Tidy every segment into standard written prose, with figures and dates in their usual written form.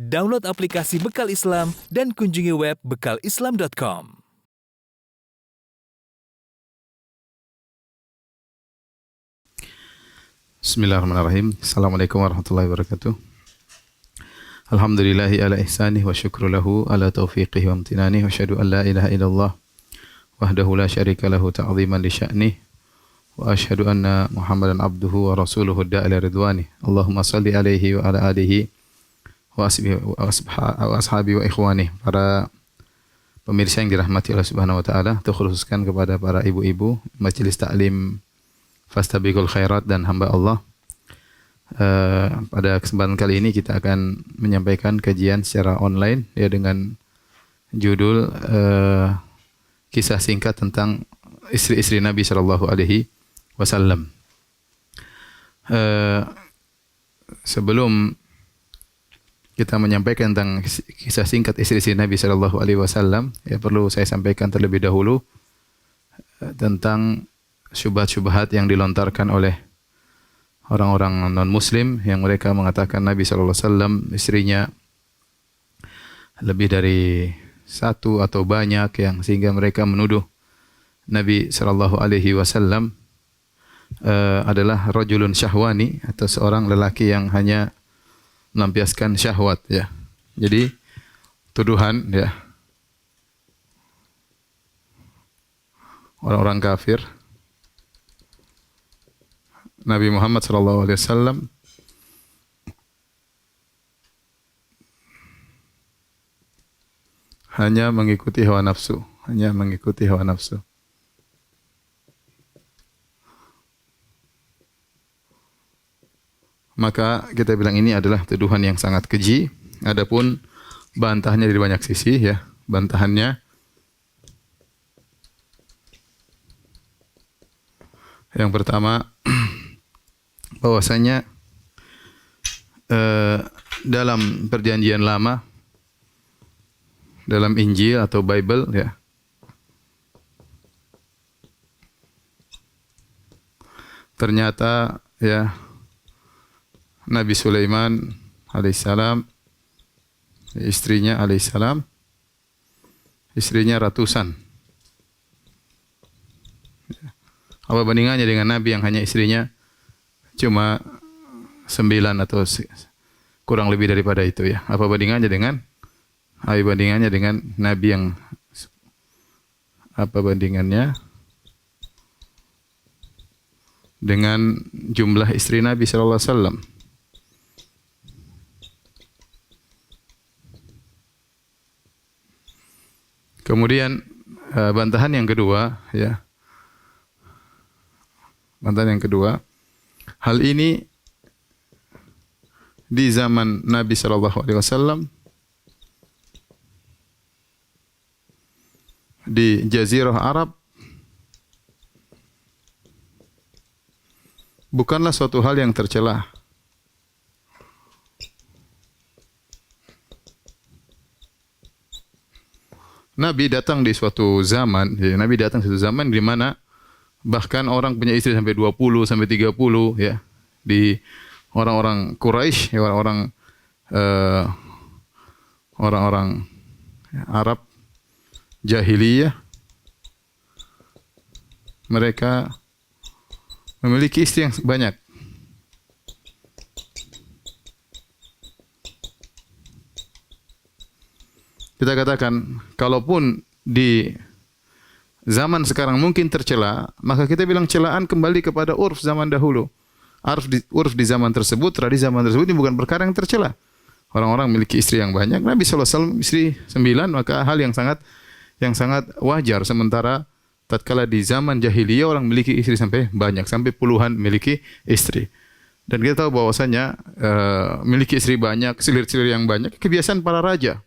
Download aplikasi Bekal Islam dan kunjungi web bekalislam.com. Bismillahirrahmanirrahim. Assalamualaikum warahmatullahi wabarakatuh. Alhamdulillahi ala ihsanih wa syukru lahu ala taufiqihi wa amtinanih wa syahadu an la ilaha illallah wahdahu la syarika lahu ta'ziman li sya'nih wa asyhadu anna Muhammadan abduhu wa rasuluhu da'ila ridwanih. Allahumma salli alaihi wa ala alihi wa ashabi wa ikhwanih. Para pemirsa yang dirahmati Allah Subhanahu wa taala, terkhususkan kepada para ibu-ibu Majelis Taklim Fastabiqul Khairat dan hamba Allah. Pada kesempatan kali ini kita akan menyampaikan kajian secara online ya dengan judul kisah singkat tentang istri-istri Nabi sallallahu alaihi wasallam. Sebelum kita menyampaikan tentang kisah singkat istri-istri Nabi sallallahu alaihi wasallam, ya perlu saya sampaikan terlebih dahulu tentang syubhat-syubhat yang dilontarkan oleh orang-orang non-muslim yang mereka mengatakan Nabi sallallahu alaihi wasallam istrinya lebih dari satu atau banyak, yang sehingga mereka menuduh Nabi sallallahu alaihi wasallam adalah rajulun syahwani, atau seorang lelaki yang hanya melampiaskan syahwat ya. Jadi tuduhan ya orang-orang kafir Nabi Muhammad sallallahu alaihi wasallam hanya mengikuti hawa nafsu, Maka kita bilang ini adalah tuduhan yang sangat keji. Adapun bantahnya dari banyak sisi ya. Bantahannya yang pertama bahwasanya dalam perjanjian lama, dalam Injil atau Bible ya, ternyata ya Nabi Sulaiman alaihissalam, istrinya alaihissalam, istrinya ratusan. Apa bandingannya dengan Nabi yang hanya istrinya cuma 9 atau kurang lebih daripada itu ya? Apa bandingannya dengan Nabi yang dengan jumlah istri Nabi sallallahu alaihi wasallam? Kemudian bantahan yang kedua ya. Bantahan yang kedua, hal ini di zaman Nabi sallallahu alaihi wasallam di Jazirah Arab bukanlah suatu hal yang tercela. Nabi datang di suatu zaman di mana bahkan orang punya istri sampai 20 sampai 30 ya. Di orang-orang Quraisy, orang-orang Arab jahiliyah, mereka memiliki istri yang banyak. Kita katakan, kalaupun di zaman sekarang mungkin tercela, maka kita bilang celaan kembali kepada urf zaman dahulu. Urf di zaman tersebut, tradisi zaman tersebut ini bukan perkara yang tercela. Orang-orang memiliki istri yang banyak. Nabi sallallahu alaihi wasallam istri 9, maka hal yang sangat wajar. Sementara tatkala di zaman jahiliyah orang memiliki istri sampai banyak, sampai puluhan memiliki istri. Dan kita tahu bahwasanya memiliki istri banyak, selir-selir yang banyak, kebiasaan para raja,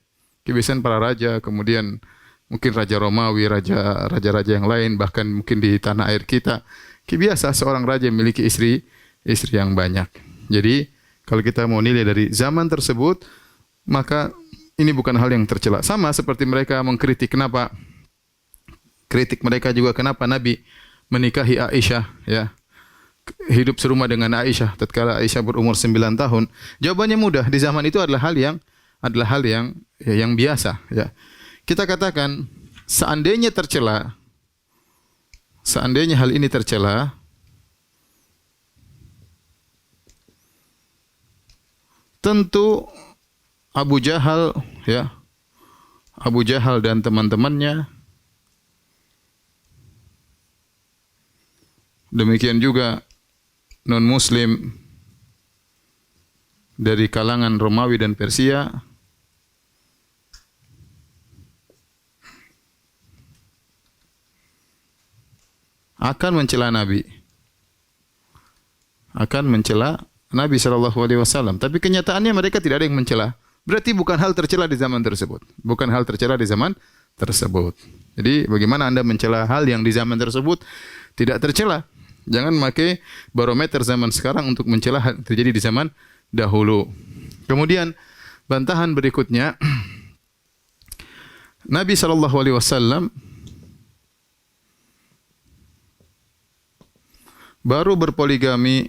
kemudian mungkin Raja Romawi, raja-raja yang lain, bahkan mungkin di tanah air kita, kebiasaan seorang raja memiliki istri yang banyak. Jadi kalau kita mau nilai dari zaman tersebut, maka ini bukan hal yang tercela. Sama seperti mereka mengkritik mereka juga kenapa Nabi menikahi Aisyah ya. Hidup serumah dengan Aisyah tatkala Aisyah berumur 9 tahun. Jawabannya mudah, di zaman itu adalah hal yang adalah hal yang biasa, ya. Kita katakan seandainya hal ini tercela, tentu Abu Jahal, ya, Abu Jahal dan teman-temannya, demikian juga non-Muslim dari kalangan Romawi dan Persia, akan mencela Nabi, Shallallahu Alaihi Wasallam. Tapi kenyataannya mereka tidak ada yang mencela. Berarti bukan hal tercela di zaman tersebut. Jadi bagaimana Anda mencela hal yang di zaman tersebut tidak tercela? Jangan pakai barometer zaman sekarang untuk mencela hal yang terjadi di zaman dahulu. Kemudian bantahan berikutnya, Nabi Shallallahu Alaihi Wasallam baru berpoligami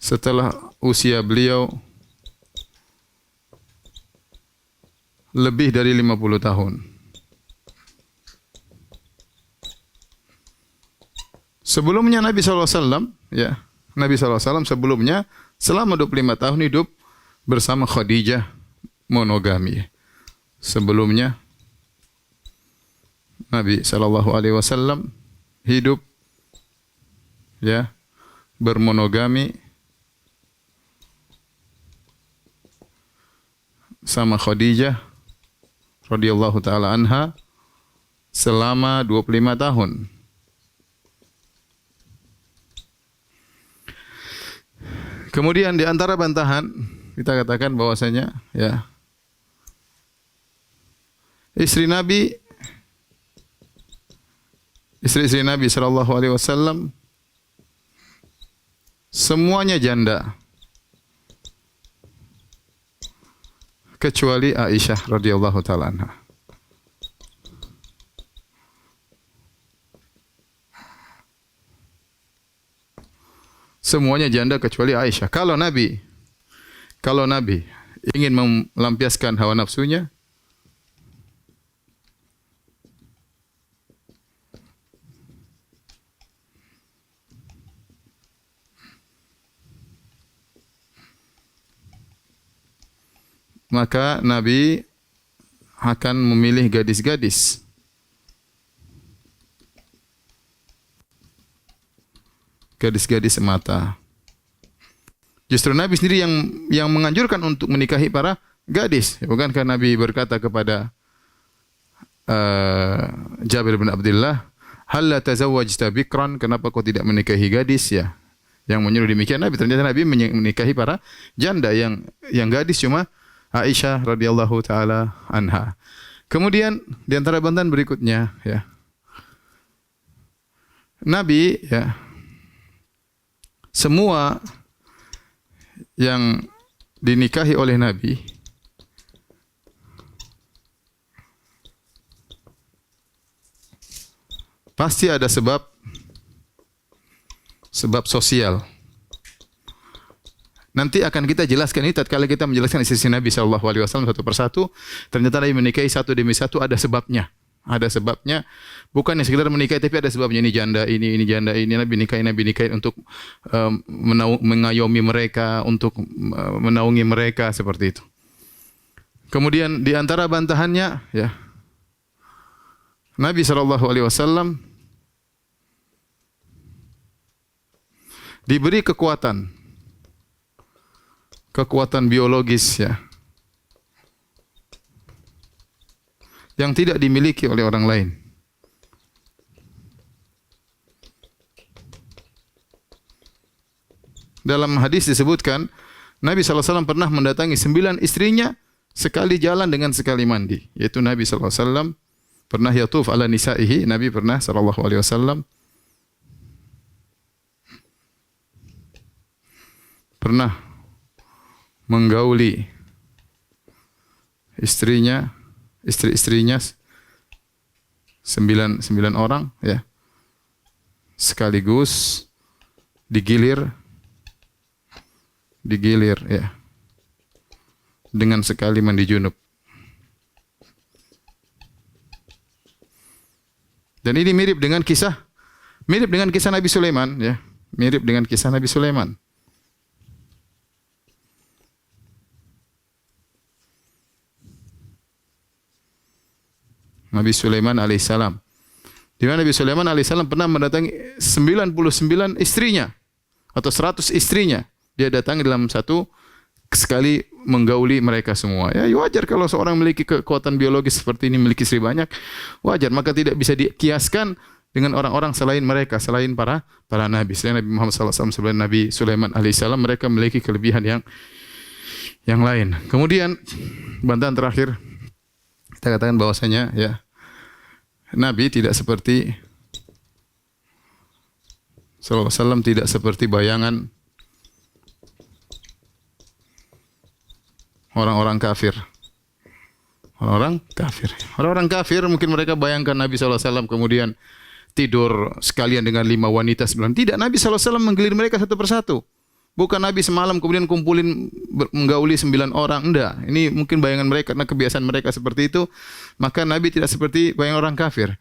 setelah usia beliau lebih dari 50 tahun. Sebelumnya Nabi SAW, ya, Nabi SAW sebelumnya selama 25 tahun hidup bersama Khadijah, monogami. Sebelumnya Nabi Shallallahu Alaihi Wasallam hidup, ya, bermonogami sama Khadijah radhiyallahu taala anha selama 25 tahun. Kemudian di antara bantahan kita katakan bahwasanya, ya, istri-istri Nabi Shallallahu Alaihi Wasallam semuanya janda kecuali Aisyah radhiyallahu taala anha. Semuanya janda kecuali Aisyah. Kalau Nabi ingin melampiaskan hawa nafsunya, maka Nabi akan memilih gadis-gadis. Gadis-gadis semata. Justru Nabi sendiri yang menganjurkan untuk menikahi para gadis. Bukankah Nabi berkata kepada Jabir bin Abdullah, "Hal la tazawwajta bikran?" Kenapa kau tidak menikahi gadis, ya? Yang menyuruh demikian Nabi. Ternyata Nabi menikahi para janda, yang gadis cuma Aisyah radhiyallahu taala anha. Kemudian di antara bantahan berikutnya, ya, Nabi, ya, semua yang dinikahi oleh Nabi pasti ada sebab sosial. Nanti akan kita jelaskan ini tatkala kita menjelaskan istri Nabi Shallallahu Alaihi Wasallam satu persatu. Ternyata Nabi menikahi satu demi satu, ada sebabnya. Ada sebabnya, bukan yang sekedar menikahi tapi ada sebabnya. Ini janda ini janda ini. Nabi nikahi untuk mengayomi mereka, untuk menaungi mereka, seperti itu. Kemudian di antara bantahannya, ya, Nabi Shallallahu Alaihi Wasallam diberi kekuatan biologis, ya, yang tidak dimiliki oleh orang lain. Dalam hadis disebutkan Nabi SAW pernah mendatangi 9 istrinya sekali jalan dengan sekali mandi. Yaitu Nabi SAW pernah yatuf ala nisaihi. Nabi pernah SAW pernah menggauli istri-istrinya 9 orang, ya, sekaligus digilir digilir ya. Dengan sekali mandi junub. Dan ini mirip dengan kisah Nabi Sulaiman ya. Mirip dengan kisah Nabi Sulaiman. Nabi Sulaiman alaihissalam. Di mana Nabi Sulaiman alaihissalam pernah mendatangi 99 istrinya atau 100 istrinya. Dia datangi dalam satu sekali menggauli mereka semua. Ya wajar kalau seorang memiliki kekuatan biologis seperti ini, memiliki istri banyak, wajar. Maka tidak bisa dikiaskan dengan orang-orang selain mereka, selain para nabi. Selain Nabi Muhammad SAW, selain Nabi Sulaiman alaihissalam, mereka memiliki kelebihan yang lain. Kemudian bantahan terakhir, kita katakan bahwasanya ya Nabi tidak seperti sallallahu alaihi wasallam, tidak seperti bayangan orang-orang kafir. Orang-orang kafir mungkin mereka bayangkan Nabi sallallahu alaihi wasallam kemudian tidur sekalian dengan 5 wanita sebelum. Tidak, Nabi sallallahu alaihi wasallam menggilir mereka satu persatu. Bukan Nabi semalam kemudian kumpulin menggauli 9 orang. Enggak. Ini mungkin bayangan mereka karena kebiasaan mereka seperti itu. Maka Nabi tidak seperti bayangan orang kafir.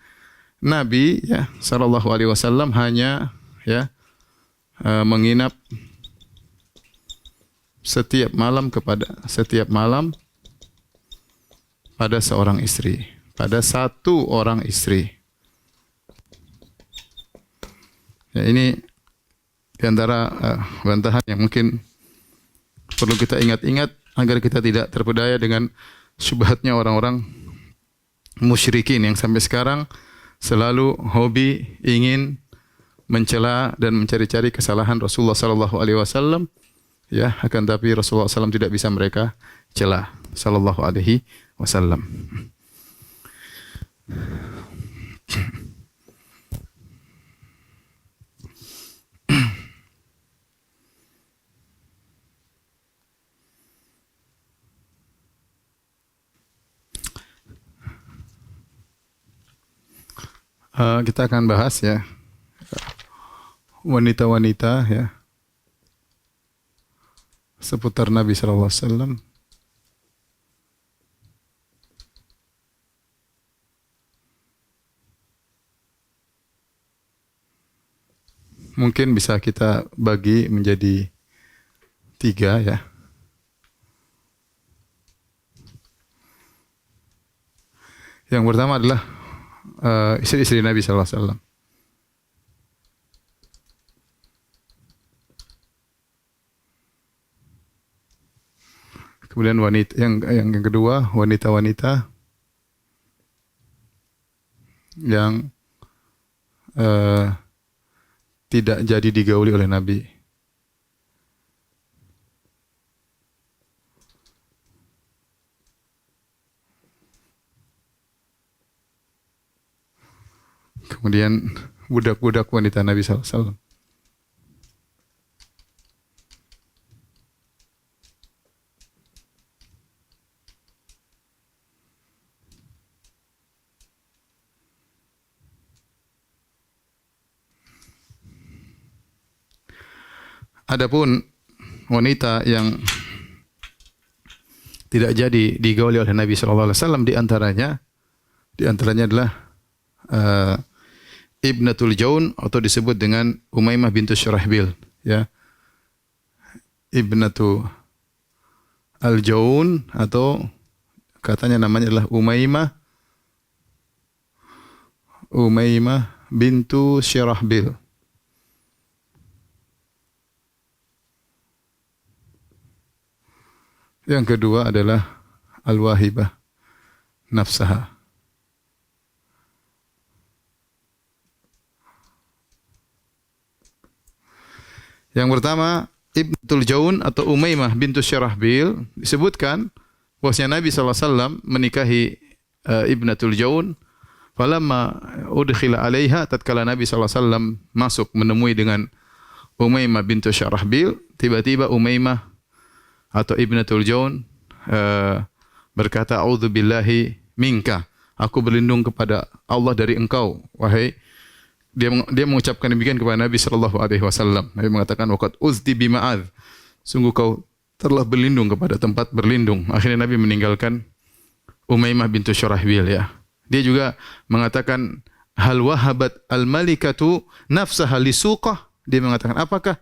Nabi ya sallallahu alaihi wasallam hanya ya menginap setiap malam pada seorang istri, pada satu orang istri. Ya, ini di antara bantahan yang mungkin perlu kita ingat-ingat agar kita tidak terpedaya dengan syubhatnya orang-orang musyrikin yang sampai sekarang selalu hobi ingin mencela dan mencari-cari kesalahan Rasulullah sallallahu alaihi wasallam. Ya, akan tapi Rasulullah SAW tidak bisa mereka cela sallallahu alaihi wasallam. Kita akan bahas ya wanita-wanita ya seputar Nabi sallallahu alaihi wasallam. Mungkin bisa kita bagi menjadi 3 ya. Yang pertama adalah istri-istri Nabi sallallahu alaihi wasallam. Kemudian wanita yang kedua, wanita-wanita yang tidak jadi digauli oleh Nabi. Kemudian budak-budak wanita Nabi sallallahu alaihi wasallam. Adapun wanita yang tidak jadi digauli oleh Nabi sallallahu alaihi wasallam di antaranya adalah Ibnatul Jaun atau disebut dengan Umaymah bintu Syurahbil ya. Ibnatu Al-Jaun atau katanya namanya adalah Umaymah bintu Syurahbil. Yang kedua adalah Al-Wahibah nafsaha. Yang pertama, Ibnatul Jaun atau Umaymah bintu Syurahbil disebutkan bahwasanya Nabi sallallahu alaihi wasallam menikahi Ibnatul Jaun. Falamma udkhila 'alaiha, tatkala Nabi sallallahu alaihi wasallam masuk menemui dengan Umaymah bintu Syurahbil, tiba-tiba Umaymah atau Ibnatul Jaun berkata, "A'udzubillahi minka." Aku berlindung kepada Allah dari engkau, wahai. Dia mengucapkan demikian kepada Nabi sallallahu alaihi wasallam. Nabi mengatakan, "Waqad uzdi bi Ma'adz." sungguh kau telah berlindung kepada tempat berlindung. Akhirnya Nabi meninggalkan Umaymah bintu Syurahbil ya. Dia juga mengatakan hal wahabat al-malikatu nafsaha lisuqah. Dia mengatakan apakah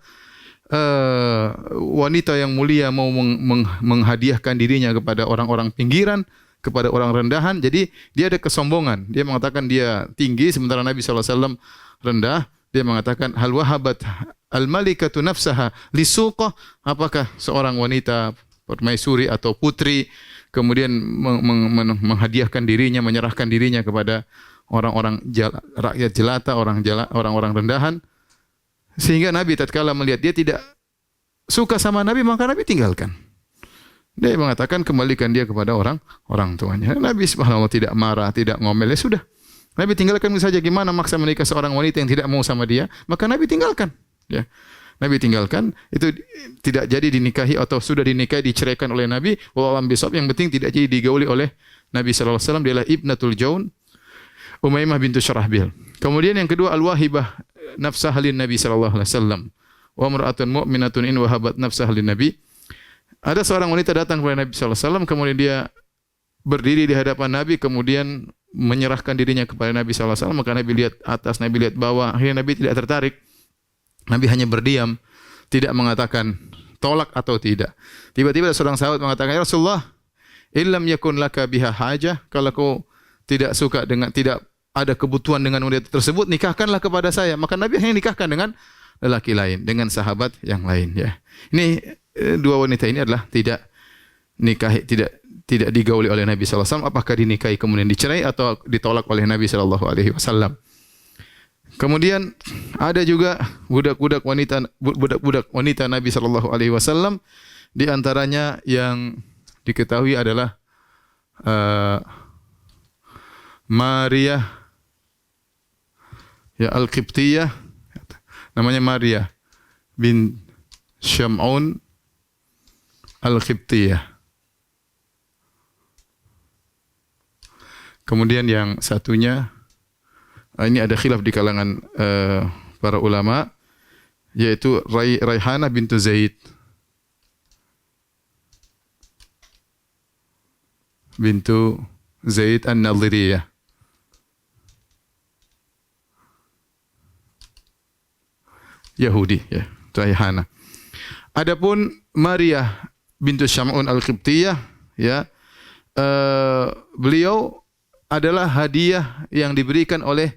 wanita yang mulia mau menghadiahkan dirinya kepada orang-orang pinggiran, kepada orang rendahan. Jadi dia ada kesombongan. Dia mengatakan dia tinggi sementara Nabi SAW rendah. Dia mengatakan hal wahabat al-malikatu nafsaha lisuqah. Apakah seorang wanita permaisuri atau putri kemudian menghadiahkan dirinya, menyerahkan dirinya kepada orang-orang rakyat jelata, orang-orang rendahan. Sehingga Nabi tatkala melihat dia tidak suka sama Nabi, maka Nabi tinggalkan. Dia mengatakan kembalikan dia kepada orang tuanya. Nabi subhanallah tidak marah, tidak ngomel, ya sudah. Nabi tinggalkan saja. Gimana maksa menikah seorang wanita yang tidak mau sama dia, maka Nabi tinggalkan. Ya. Nabi tinggalkan, itu tidak jadi dinikahi atau sudah dinikahi, diceraikan oleh Nabi. Wallahu a'lam bishawab. Yang penting tidak jadi digauli oleh Nabi sallallahu alaihi wasallam. Dia adalah ibnatul Jaun, Umaymah bintu Syurahbil. Kemudian yang kedua al-wahibah nafsah lin Nabi sallallahu alaihi wasallam. Wa mar'atun mu'minatun in wahabat nafsah lin Nabi. Ada seorang wanita datang kepada Nabi sallallahu alaihi wasallam, kemudian dia berdiri di hadapan Nabi, kemudian menyerahkan dirinya kepada Nabi sallallahu alaihi wasallam. Maka Nabi lihat atas, Nabi lihat bawah. Akhirnya Nabi tidak tertarik. Nabi hanya berdiam, tidak mengatakan tolak atau tidak. Tiba-tiba seorang sahabat mengatakan, "Ya Rasulullah, illam yakun laka biha hajah." Kalau kau tidak suka dengan, tidak ada kebutuhan dengan wanita tersebut, nikahkanlah kepada saya. Maka Nabi hanya nikahkan dengan lelaki lain, dengan sahabat yang lain ya. Ini dua wanita ini adalah tidak nikahi, tidak digauli oleh Nabi sallallahu alaihi wasallam. Apakah dinikahi kemudian dicerai atau ditolak oleh Nabi sallallahu alaihi wasallam. Kemudian ada juga budak-budak wanita Nabi sallallahu alaihi wasallam, di antaranya yang diketahui adalah Maria ya Al-Qibtiyah, namanya Maria bin Syam'un Al-Qibtiyah. Kemudian yang satunya, ini ada khilaf di kalangan para ulama, yaitu Raihanah bintu Zaid bintu Zaid An-Nadhiriyah. Yahudi ya, Raihanah. Adapun Maria bintu Syam'un Al-Qibtiyah ya, beliau adalah hadiah yang diberikan oleh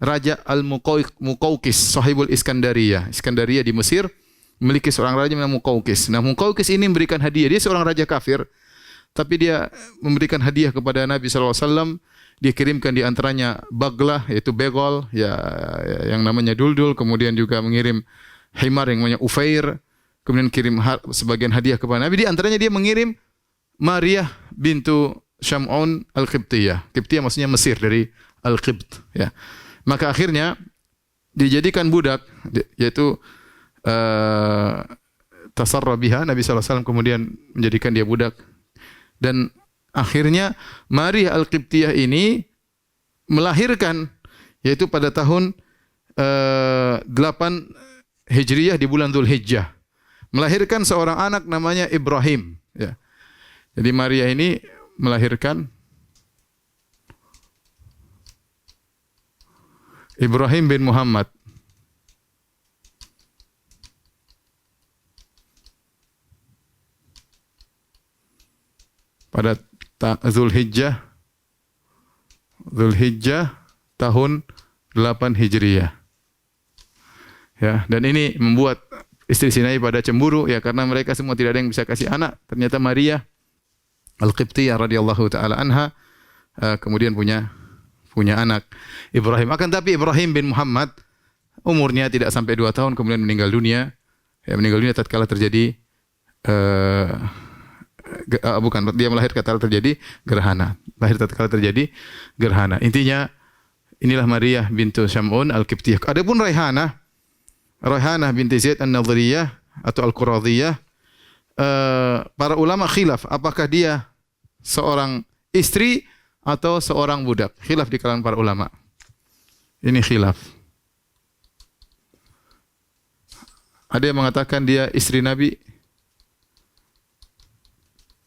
Raja Al-Muqawqis, sahibul Iskandariyah. Iskandariyah di Mesir memiliki seorang raja namanya Muqawqis. Nah, Muqawqis ini memberikan hadiah. Dia seorang raja kafir, tapi dia memberikan hadiah kepada Nabi sallallahu alaihi wasallam. Dia kirimkan di antaranya baglah, yaitu begol, ya yang namanya duldul, kemudian juga mengirim himar yang namanya ufair, kemudian kirim sebagian hadiah kepada Nabi. Di antaranya dia mengirim Maria bintu Syam'un Al-Qibtiyah. Qibtiyah maksudnya Mesir, dari Al-Qibt ya. Maka akhirnya dijadikan budak, yaitu tasarra biha, Nabi sallallahu alaihi wasallam kemudian menjadikan dia budak. Dan akhirnya Maria Al-Qibtiyah ini melahirkan, yaitu pada tahun 8 Hijriyah di bulan Dzulhijjah. Melahirkan seorang anak namanya Ibrahim ya. Jadi Maria ini melahirkan Ibrahim bin Muhammad. Pada Dzulhijjah tahun 8 Hijriyah. Ya, dan ini membuat istri Nabi pada cemburu ya, karena mereka semua tidak ada yang bisa kasih anak. Ternyata Maria Al-Qibtiyah radhiyallahu taala anha kemudian punya anak Ibrahim. Akan tapi Ibrahim bin Muhammad umurnya tidak sampai 2 tahun kemudian meninggal dunia. Ya, meninggal dunia tatkala terjadi dia melahir tatkala terjadi gerhana. Lahir tatkala terjadi gerhana. Intinya inilah Maria bintu Syam'un Al-Qibtiyah. Adapun Raihanah binti Zaid An-Nadhiriyah atau Al-Quradhiyah, para ulama khilaf apakah dia seorang istri atau seorang budak. Khilaf di kalangan para ulama. Ini khilaf. Ada yang mengatakan dia istri Nabi,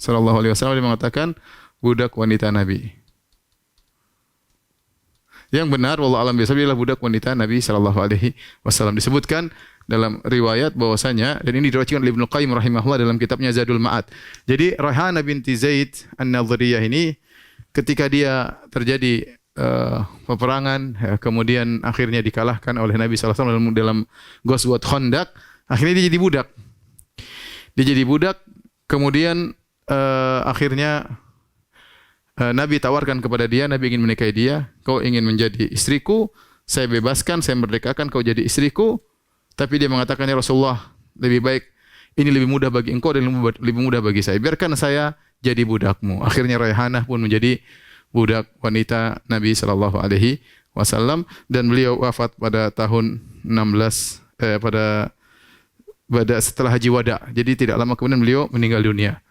sallallahu alaihi wasallam, dia mengatakan budak wanita Nabi. Yang benar wallahu alam biasa adalah budak wanita Nabi sallallahu alaihi wasallam. Disebutkan dalam riwayat bahwasanya, dan ini diriwayatkan oleh Ibnu Qayyim rahimahullah dalam kitabnya Zadul Ma'ad. Jadi Raihanah binti Zaid An-Nadhriyah ini ketika dia terjadi peperangan, kemudian akhirnya dikalahkan oleh Nabi sallallahu alaihi wasallam dalam Ghazwat Khandaq, akhirnya dia jadi budak. Dia jadi budak, kemudian akhirnya Nabi tawarkan kepada dia, Nabi ingin menikahi dia, kau ingin menjadi istriku, saya bebaskan, saya merdekakan, kau jadi istriku. Tapi dia mengatakan, ya Rasulullah, lebih baik ini lebih mudah bagi engkau dan lebih mudah bagi saya. Biarkan saya jadi budakmu. Akhirnya Raihanah pun menjadi budak wanita Nabi sallallahu alaihi wasallam, dan beliau wafat pada tahun 16 pada setelah Haji Wada. Jadi tidak lama kemudian beliau meninggal dunia.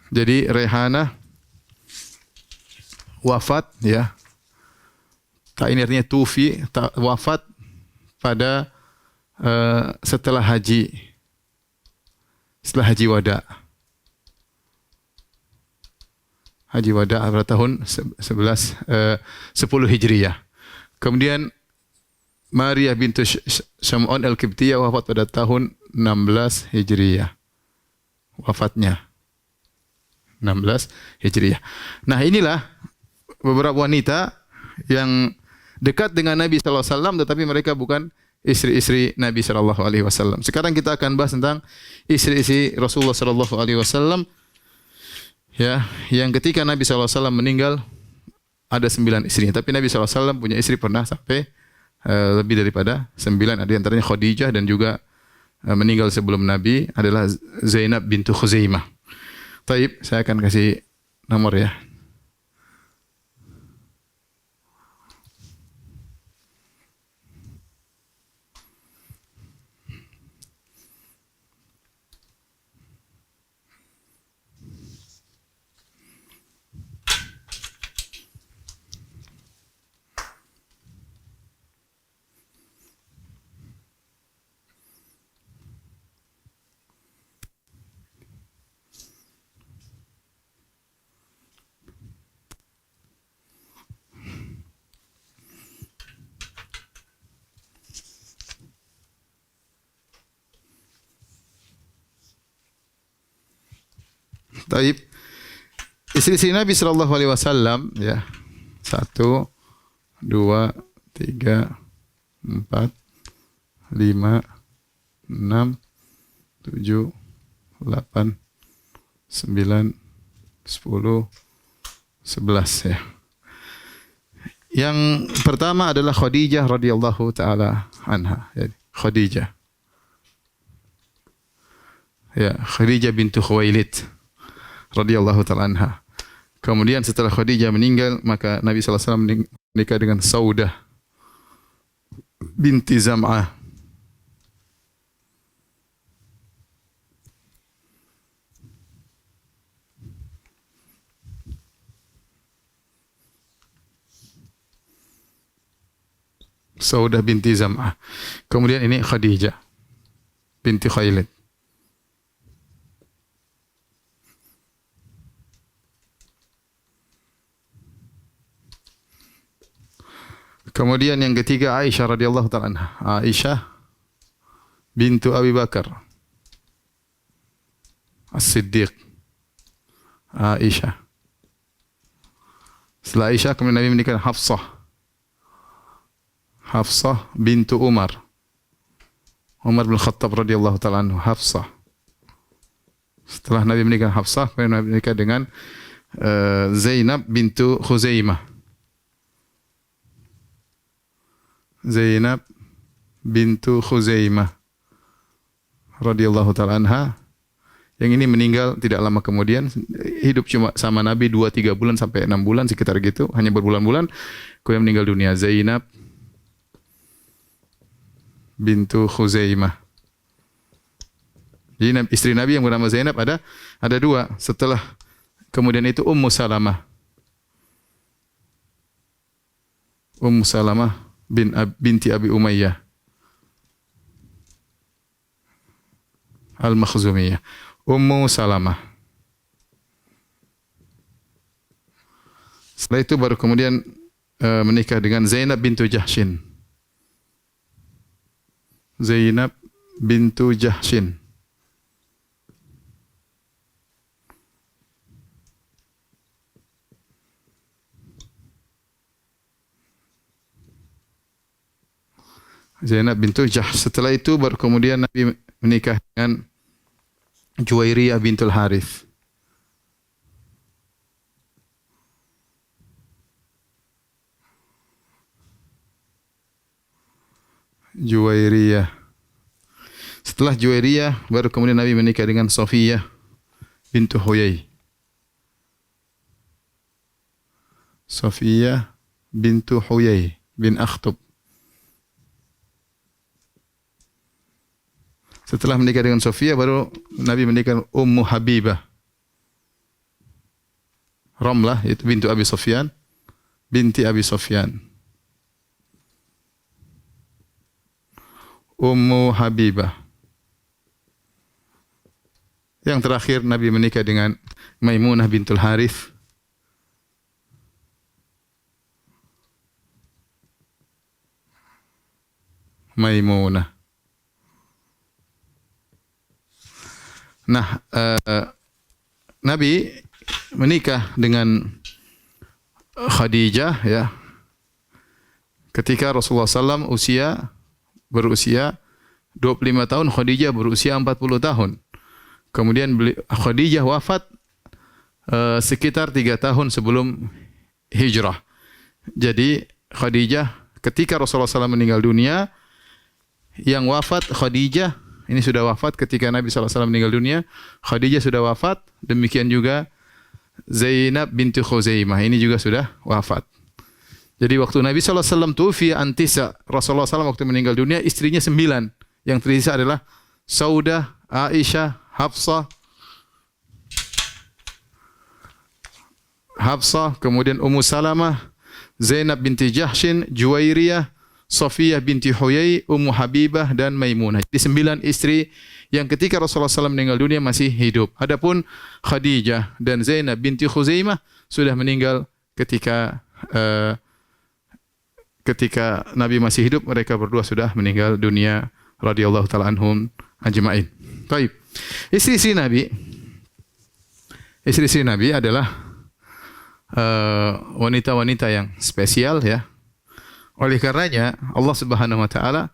Jadi Raihanah wafat, ya. Ini artinya tufi, wafat pada setelah Haji Wada. Haji Wada pada tahun 10 Hijriyah. Kemudian Maria bintu Syam'un Al-Qibtiyah wafat pada tahun 16 Hijriyah. Wafatnya 16 Hijriyah. Nah, inilah beberapa wanita yang dekat dengan Nabi sallallahu alaihi wasallam tetapi mereka bukan istri-istri Nabi sallallahu alaihi wasallam. Sekarang kita akan bahas tentang istri-istri Rasulullah sallallahu alaihi wasallam. Ya, yang ketika Nabi sallallahu alaihi wasallam meninggal ada 9 istrinya, tapi Nabi sallallahu alaihi wasallam punya istri pernah sampai lebih daripada 9. Ada di antaranya Khadijah, dan juga meninggal sebelum Nabi adalah Zainab bintu Khuzaimah. Taib, saya akan kasih nomor ya. Taib. Istri-istri Nabi sallallahu alaihi wasallam, ya. 1 2 3 4 5 6 7 8 9 10 11 ya. Yang pertama adalah Khadijah radhiyallahu taala anha. Ya, Khadijah. Ya, Khadijah bintu Khuwailid radhiyallahu taala anha. Kemudian setelah Khadijah meninggal, maka Nabi sallallahu alaihi wasallam menikah dengan Saudah binti Zam'ah. Saudah binti Zam'ah. Kemudian ini Khadijah binti Khuwailid. Kemudian yang ketiga Aisyah radhiyallahu taala anha. Aisyah bintu Abi Bakar As-Siddiq. Aisyah. Setelah Aisyah kemudian Nabi menikah Hafsah. Hafsah bintu Umar. Umar bin Khattab radhiyallahu taala anhu. Hafsah. Setelah Nabi menikah Hafsah, kemudian Nabi menikah dengan Zainab bintu Khuzaimah. Zainab bintu Khuzaimah radhiyallahu taala anha. Yang ini meninggal tidak lama kemudian, hidup cuma sama Nabi 2-3 bulan sampai 6 bulan sekitar gitu, hanya berbulan-bulan, kemudian meninggal dunia. Zainab bintu Khuzaimah. Jadi istri Nabi yang bernama Zainab ada 2. Setelah kemudian itu Ummu Salamah. Ummu Salamah binti Abi Umayyah Al-Makhzumiyah. Ummu Salamah. Setelah itu baru kemudian menikah dengan Zainab bintu Jahshin. Zainab bintu Jahshin. Zainab bintu Jahsh. Setelah itu baru kemudian Nabi menikah dengan Juwairiyah bintul Harith. Juwairiyah. Setelah Juwairiyah baru kemudian Nabi menikah dengan Safiyah bintu Huyai. Safiyah bintu Huyai bin Akhtub. Setelah menikah dengan Safiyah baru Nabi menikah dengan Ummu Habibah. Ramlah itu bintu Abi Sufyan, binti Abi Sufyan. Ummu Habibah. Yang terakhir Nabi menikah dengan Maimunah bintul Harith. Maimunah. Nah, Nabi menikah dengan Khadijah ya. Ketika Rasulullah SAW berusia 25 tahun, Khadijah berusia 40 tahun. Kemudian Khadijah wafat sekitar 3 tahun sebelum hijrah. Jadi Khadijah ketika Rasulullah SAW meninggal dunia, yang wafat Khadijah. Ini sudah wafat ketika Nabi SAW meninggal dunia. Khadijah sudah wafat. Demikian juga Zainab binti Khuzaimah. Ini juga sudah wafat. Jadi waktu Nabi SAW tufiya antisa, Rasulullah SAW waktu meninggal dunia, istrinya 9. Yang tersisa adalah Saudah, Aisyah, Hafsah, kemudian Ummu Salamah, Zainab binti Jahshin, Juwairiyah, Safiyah binti Huyai, Ummu Habibah, dan Maimunah. Jadi 9 istri yang ketika Rasulullah SAW meninggal dunia masih hidup. Adapun Khadijah dan Zainab binti Khuzaimah sudah meninggal ketika Nabi masih hidup. Mereka berdua sudah meninggal dunia radhiyallahu taala anhum ajma'in. Baik. Istri-istri Nabi adalah wanita-wanita yang spesial ya. Oleh karenanya Allah Subhanahu wa taala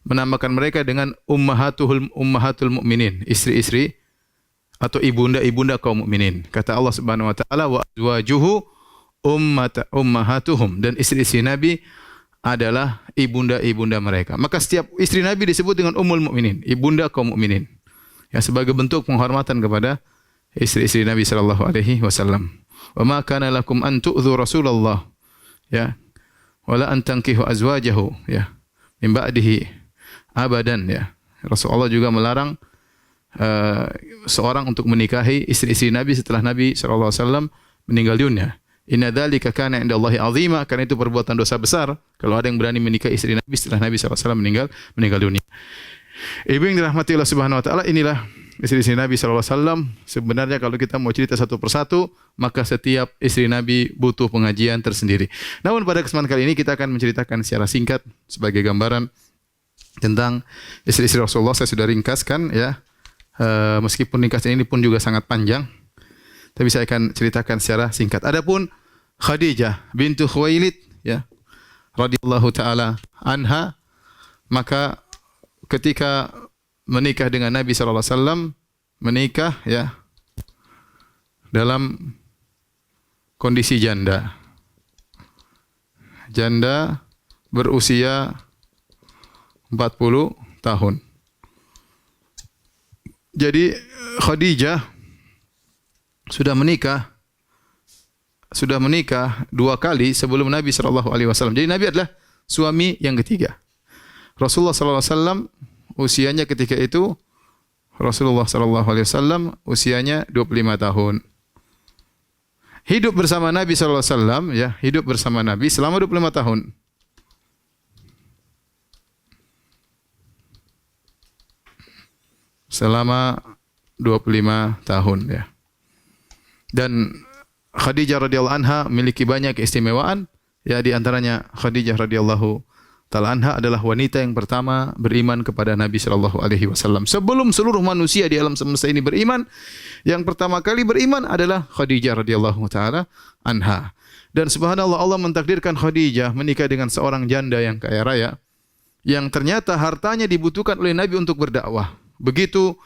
menamakan mereka dengan ummahatul mukminin, istri-istri atau ibunda-ibunda kaum mukminin. Kata Allah Subhanahu wa taala wa azwajuhu ummahatuhum, dan istri-istri Nabi adalah ibunda-ibunda mereka. Maka setiap istri Nabi disebut dengan ummul mukminin, ibunda kaum mukminin. Ya, sebagai bentuk penghormatan kepada istri-istri Nabi sallallahu alaihi wasallam. Wa ma kana lakum an tu'dhu Rasulullah. Ya. Wala an tankihu azwajahu ya min ba'dihi abadan ya. Rasulullah juga melarang seorang untuk menikahi istri-istri Nabi setelah Nabi sallallahu alaihi wasallam meninggal dunia. Inna dzalika kana indallahi azima, karena itu perbuatan dosa besar kalau ada yang berani menikahi istri Nabi setelah Nabi sallallahu alaihi wasallam meninggal dunia. Ibu yang dirahmati Allah Subhanahu wa taala, inilah istri-istri Nabi sallallahu alaihi wasallam. Sebenarnya kalau kita mau cerita satu persatu, maka setiap istri Nabi butuh pengajian tersendiri. Namun pada kesempatan kali ini kita akan menceritakan secara singkat sebagai gambaran tentang istri-istri Rasulullah. Saya sudah ringkaskan ya. Meskipun ringkasan ini pun juga sangat panjang, tapi saya akan ceritakan secara singkat. Adapun Khadijah bintu Khuwailid ya, radhiyallahu taala anha, maka ketika menikah dengan Nabi sallallahu alaihi wasallam, menikah ya dalam kondisi janda. Janda berusia 40 tahun. Jadi Khadijah sudah menikah 2 kali sebelum Nabi sallallahu alaihi wasallam. Jadi Nabi adalah suami yang ketiga. Rasulullah sallallahu alaihi wasallam usianya ketika itu, Rasulullah sallallahu alaihi wasallam usianya 25 tahun. Hidup bersama Nabi sallallahu alaihi wasallam ya, hidup bersama Nabi selama 25 tahun. Selama 25 tahun ya. Dan Khadijah radhiyallahu anha memiliki banyak keistimewaan. Ya, di antaranya Khadijah radhiyallahu taala anha adalah wanita yang pertama beriman kepada Nabi sallallahu alaihi wasallam. Sebelum seluruh manusia di alam semesta ini beriman, yang pertama kali beriman adalah Khadijah radhiyallahu taala anha. Dan subhanallah, Allah mentakdirkan Khadijah menikah dengan seorang janda yang kaya raya, yang ternyata hartanya dibutuhkan oleh Nabi untuk berdakwah. Begitu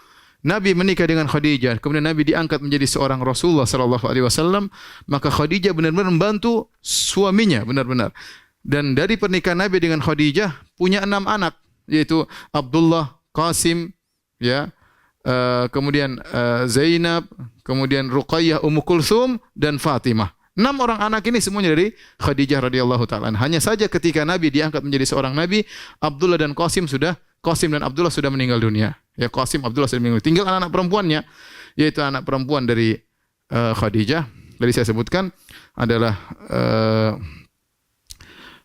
Nabi menikah dengan Khadijah, kemudian Nabi diangkat menjadi seorang Rasulullah sallallahu alaihi wasallam, maka Khadijah benar-benar membantu suaminya benar-benar. Dan dari pernikahan Nabi dengan Khadijah punya 6 anak, yaitu Abdullah, Qasim, ya, kemudian Zainab, kemudian Ruqayyah, Ummu Kulthum, dan Fatimah. 6 orang anak ini semuanya dari Khadijah radhiyallahu taala. Hanya saja ketika Nabi diangkat menjadi seorang nabi, Qasim dan Abdullah sudah meninggal dunia. Ya, Qasim, Abdullah sudah meninggal. Tinggal anak-anak perempuannya, yaitu anak perempuan dari Khadijah. Tadi saya sebutkan adalah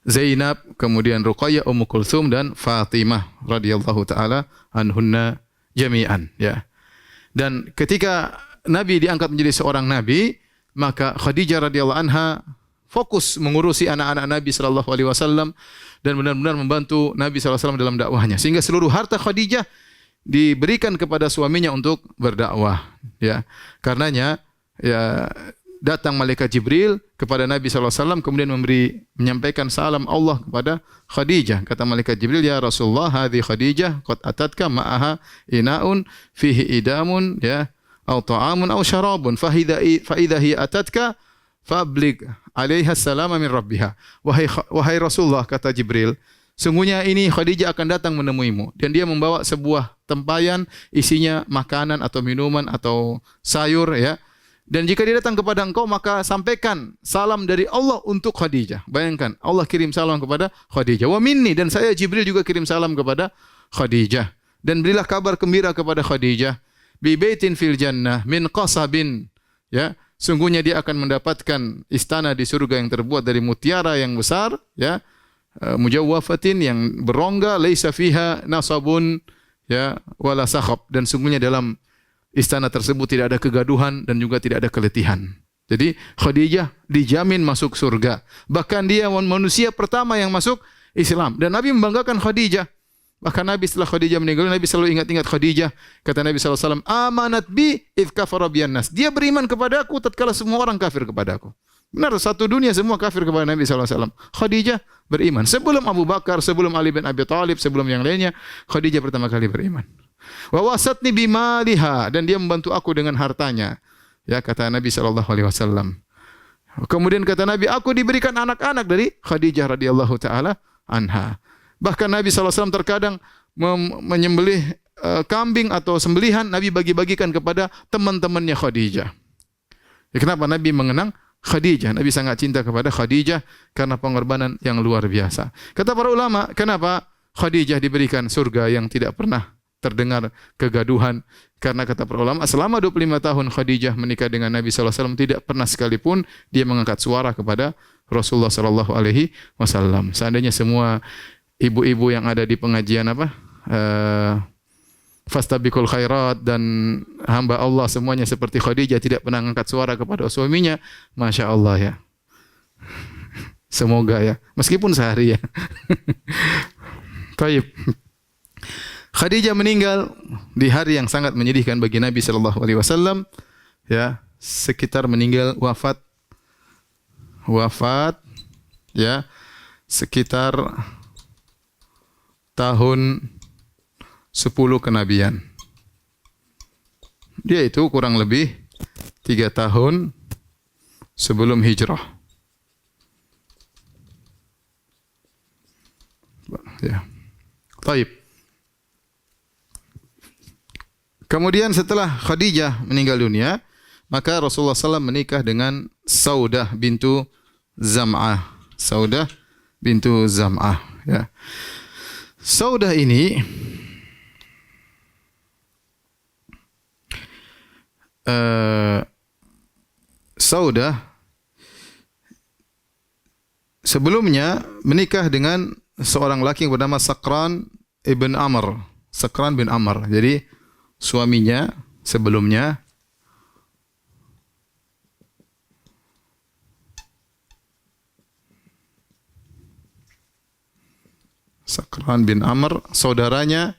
Zainab, kemudian Ruqayyah, Ummu Kulthum, dan Fatimah radhiyallahu taala anhunna jami'an, ya. Dan ketika Nabi diangkat menjadi seorang nabi, maka Khadijah radhiyallahu anha fokus mengurusi anak-anak Nabi sallallahu alaihi wasallam dan benar-benar membantu Nabi sallallahu alaihi wasallam dalam dakwahnya, sehingga seluruh harta Khadijah diberikan kepada suaminya untuk berdakwah, ya. Karenanya, ya, datang malaikat Jibril kepada Nabi sallallahu alaihi wasallam kemudian menyampaikan salam Allah kepada Khadijah. Kata malaikat Jibril, "Ya Rasulullah, hadhi Khadijah qad atatka ma'aha ina'un fihi idamun, ya, atau ta'amun atau syarabun, fa idza hiya atatka fablig 'alaiha salama min rabbiha." Wahai Rasulullah, kata Jibril, sungguhnya ini Khadijah akan datang menemuimu dan dia membawa sebuah tempayan isinya makanan atau minuman atau sayur, ya. Dan jika dia datang kepada engkau, maka sampaikan salam dari Allah untuk Khadijah. Bayangkan, Allah kirim salam kepada Khadijah. Wa minni, dan saya Jibril juga kirim salam kepada Khadijah. Dan berilah kabar gembira kepada Khadijah, bi baitin fil jannah min qasabin, ya, sungguhnya dia akan mendapatkan istana di surga yang terbuat dari mutiara yang besar, ya, mujawwafatin, yang berongga, laisa fiha nasabun, ya, wala sakhab, dan sungguhnya dalam istana tersebut tidak ada kegaduhan dan juga tidak ada keletihan. Jadi Khadijah dijamin masuk surga. Bahkan dia manusia pertama yang masuk Islam, dan Nabi membanggakan Khadijah. Bahkan Nabi setelah Khadijah meninggal, Nabi selalu ingat-ingat Khadijah. Kata Nabi sallallahu alaihi wasallam, "Amanat bi idz kafara biyan nas." Dia beriman kepada aku tatkala semua orang kafir kepada aku. Benar, satu dunia semua kafir kepada Nabi sallallahu alaihi wasallam. Khadijah beriman. Sebelum Abu Bakar, sebelum Ali bin Abi Thalib, sebelum yang lainnya, Khadijah pertama kali beriman. Wa wasatni bimaliha, dan dia membantu aku dengan hartanya. Ya, kata Nabi sallallahu alaihi wasallam. Kemudian kata Nabi, aku diberikan anak-anak dari Khadijah radhiyallahu taala anha. Bahkan Nabi SAW terkadang menyembelih kambing atau sembelihan, Nabi bagi-bagikan kepada teman-temannya Khadijah. Ya, kenapa Nabi mengenang Khadijah? Nabi sangat cinta kepada Khadijah karena pengorbanan yang luar biasa. Kata para ulama, kenapa Khadijah diberikan surga yang tidak pernah terdengar kegaduhan? Karena kata para ulama, selama 25 tahun Khadijah menikah dengan Nabi SAW, tidak pernah sekalipun dia mengangkat suara kepada Rasulullah SAW. Seandainya semua ibu-ibu yang ada di pengajian fastabiqul khairat dan hamba Allah semuanya seperti Khadijah, tidak pernah mengangkat suara kepada suaminya, Masya Allah, ya. Semoga, ya, meskipun sehari, ya. Baik. Khadijah meninggal di hari yang sangat menyedihkan bagi Nabi sallallahu alaihi wasallam, ya, sekitar meninggal wafat, ya, sekitar tahun 10 kenabian. Dia itu kurang lebih 3 tahun sebelum hijrah. Ya. Baik. Kemudian setelah Khadijah meninggal dunia, maka Rasulullah SAW menikah dengan Saudah bintu Zam'ah. Saudah bintu Zam'ah, ya. Saudah ini Saudah sebelumnya menikah dengan seorang laki yang bernama Sakran bin Amr. Jadi suaminya sebelumnya Sakran bin Amr, saudaranya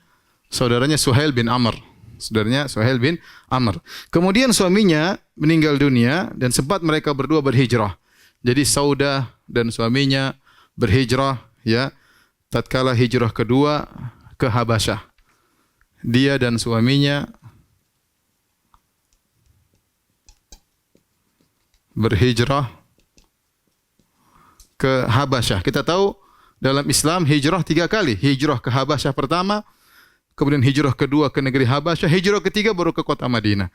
Suhail bin Amr. Saudaranya Suhail bin Amr. Kemudian suaminya meninggal dunia dan sempat mereka berdua berhijrah. Jadi Saudah dan suaminya berhijrah, ya. Tatkala hijrah kedua ke Habasyah. Dia dan suaminya berhijrah ke Habasyah. Kita tahu dalam Islam hijrah 3 kali. Hijrah ke Habasyah pertama, kemudian hijrah kedua ke negeri Habasyah, hijrah ketiga baru ke kota Madinah.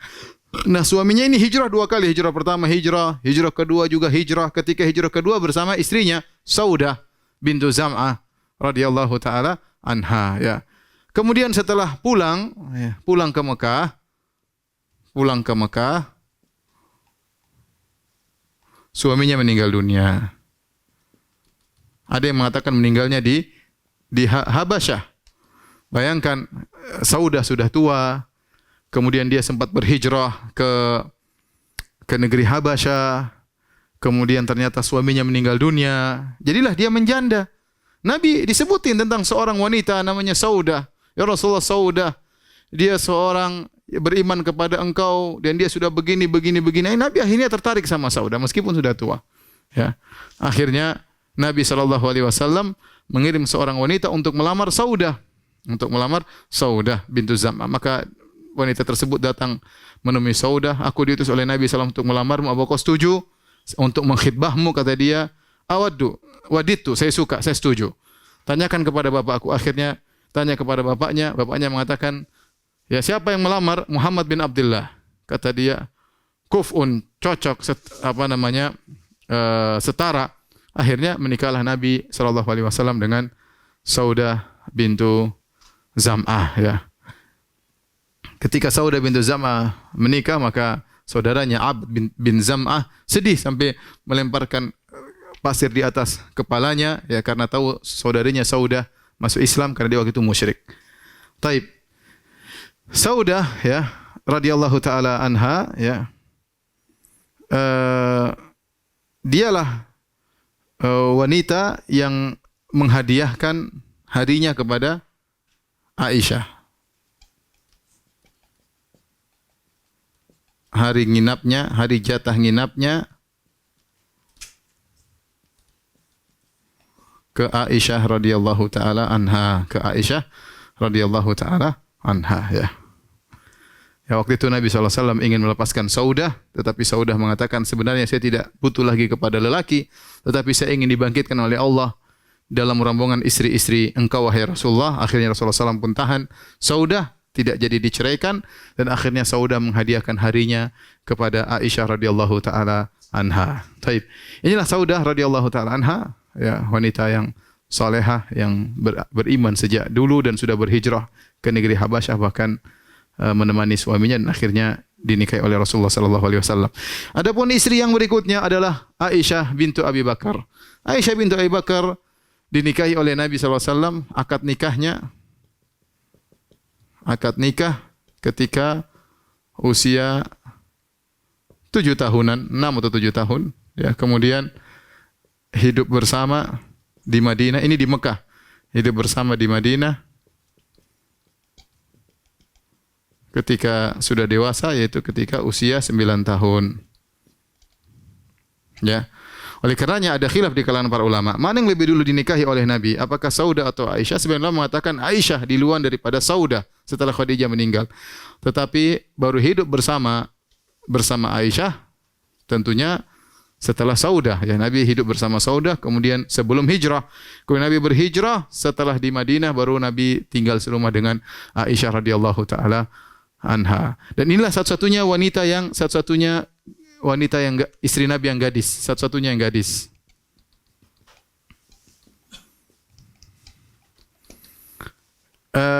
Nah, suaminya ini hijrah 2 kali. Hijrah pertama hijrah kedua juga hijrah. Ketika hijrah kedua bersama istrinya Saudah bintu Zam'ah radhiyallahu taala anha, ya. Kemudian setelah pulang ke Mekah, suaminya meninggal dunia. Ada yang mengatakan meninggalnya di Habasyah. Bayangkan, Saudah sudah tua, kemudian dia sempat berhijrah ke negeri Habasyah, kemudian ternyata suaminya meninggal dunia. Jadilah dia menjanda. Nabi disebutin tentang seorang wanita namanya Saudah. Ya Rasulullah, Saudah, dia seorang beriman kepada engkau dan dia sudah begini. Nabi akhirnya tertarik sama Saudah meskipun sudah tua. Ya. Akhirnya Nabi SAW mengirim seorang wanita untuk melamar Saudah. Bintu Zam'ah. Maka wanita tersebut datang menemui Saudah. Aku diutus oleh Nabi SAW untuk melamarmu. Apa kau setuju untuk mengkhidbahmu? Kata dia, waditu, saya suka, saya setuju. Tanyakan kepada bapakku. Akhirnya tanya kepada bapaknya. Bapaknya mengatakan, ya siapa yang melamar? Muhammad bin Abdullah. Kata dia, kuf'un, cocok, setara. Akhirnya menikahlah Nabi SAW dengan Saudah bintu Zam'ah, ya. Ketika Saudah bintu Zam'ah menikah, maka saudaranya Abd bin Zam'ah sedih sampai melemparkan pasir di atas kepalanya, ya, karena tahu saudarinya Saudah masuk Islam karena dia waktu itu musyrik. Taib. Saudah, ya, radhiyallahu taala anha, ya. Dialah wanita yang menghadiahkan harinya kepada Aisyah. Hari nginapnya, hari jatah nginapnya ke Aisyah radhiyallahu taala anha, ya. Ya, waktu itu Nabi SAW ingin melepaskan Saudah, tetapi Saudah mengatakan, sebenarnya saya tidak butuh lagi kepada lelaki, tetapi saya ingin dibangkitkan oleh Allah dalam rombongan istri-istri engkau, wahai Rasulullah. Akhirnya Rasulullah SAW pun tahan Saudah, tidak jadi diceraikan, dan akhirnya Saudah menghadiahkan harinya kepada Aisyah radhiyallahu taala anha. Taib. Inilah Saudah radhiyallahu taala anha, ya, wanita yang salehah, yang beriman sejak dulu dan sudah berhijrah ke negeri Habasyah, bahkan menemani suaminya, dan akhirnya dinikahi oleh Rasulullah sallallahu alaihi wasallam. Adapun istri yang berikutnya adalah Aisyah bintu Abi Bakar. Aisyah bintu Abi Bakar dinikahi oleh Nabi sallallahu alaihi wasallam. Akad nikah ketika usia 7 tahunan, 6 atau 7 tahun, ya. Kemudian hidup bersama di Madinah, ini di Mekah. Hidup bersama di Madinah ketika sudah dewasa, yaitu ketika usia 9 tahun. Ya. Oleh karenanya ada khilaf di kalangan para ulama, mana yang lebih dulu dinikahi oleh Nabi? Apakah Saudah atau Aisyah? Sebenarnya mengatakan Aisyah duluan daripada Saudah setelah Khadijah meninggal. Tetapi baru hidup bersama Aisyah tentunya setelah Saudah, ya. Nabi hidup bersama Saudah, kemudian sebelum hijrah. Kemudian Nabi berhijrah, setelah di Madinah baru Nabi tinggal serumah dengan Aisyah radhiyallahu taala anha. Dan inilah satu-satunya wanita yang istri Nabi yang gadis, satu-satunya yang gadis.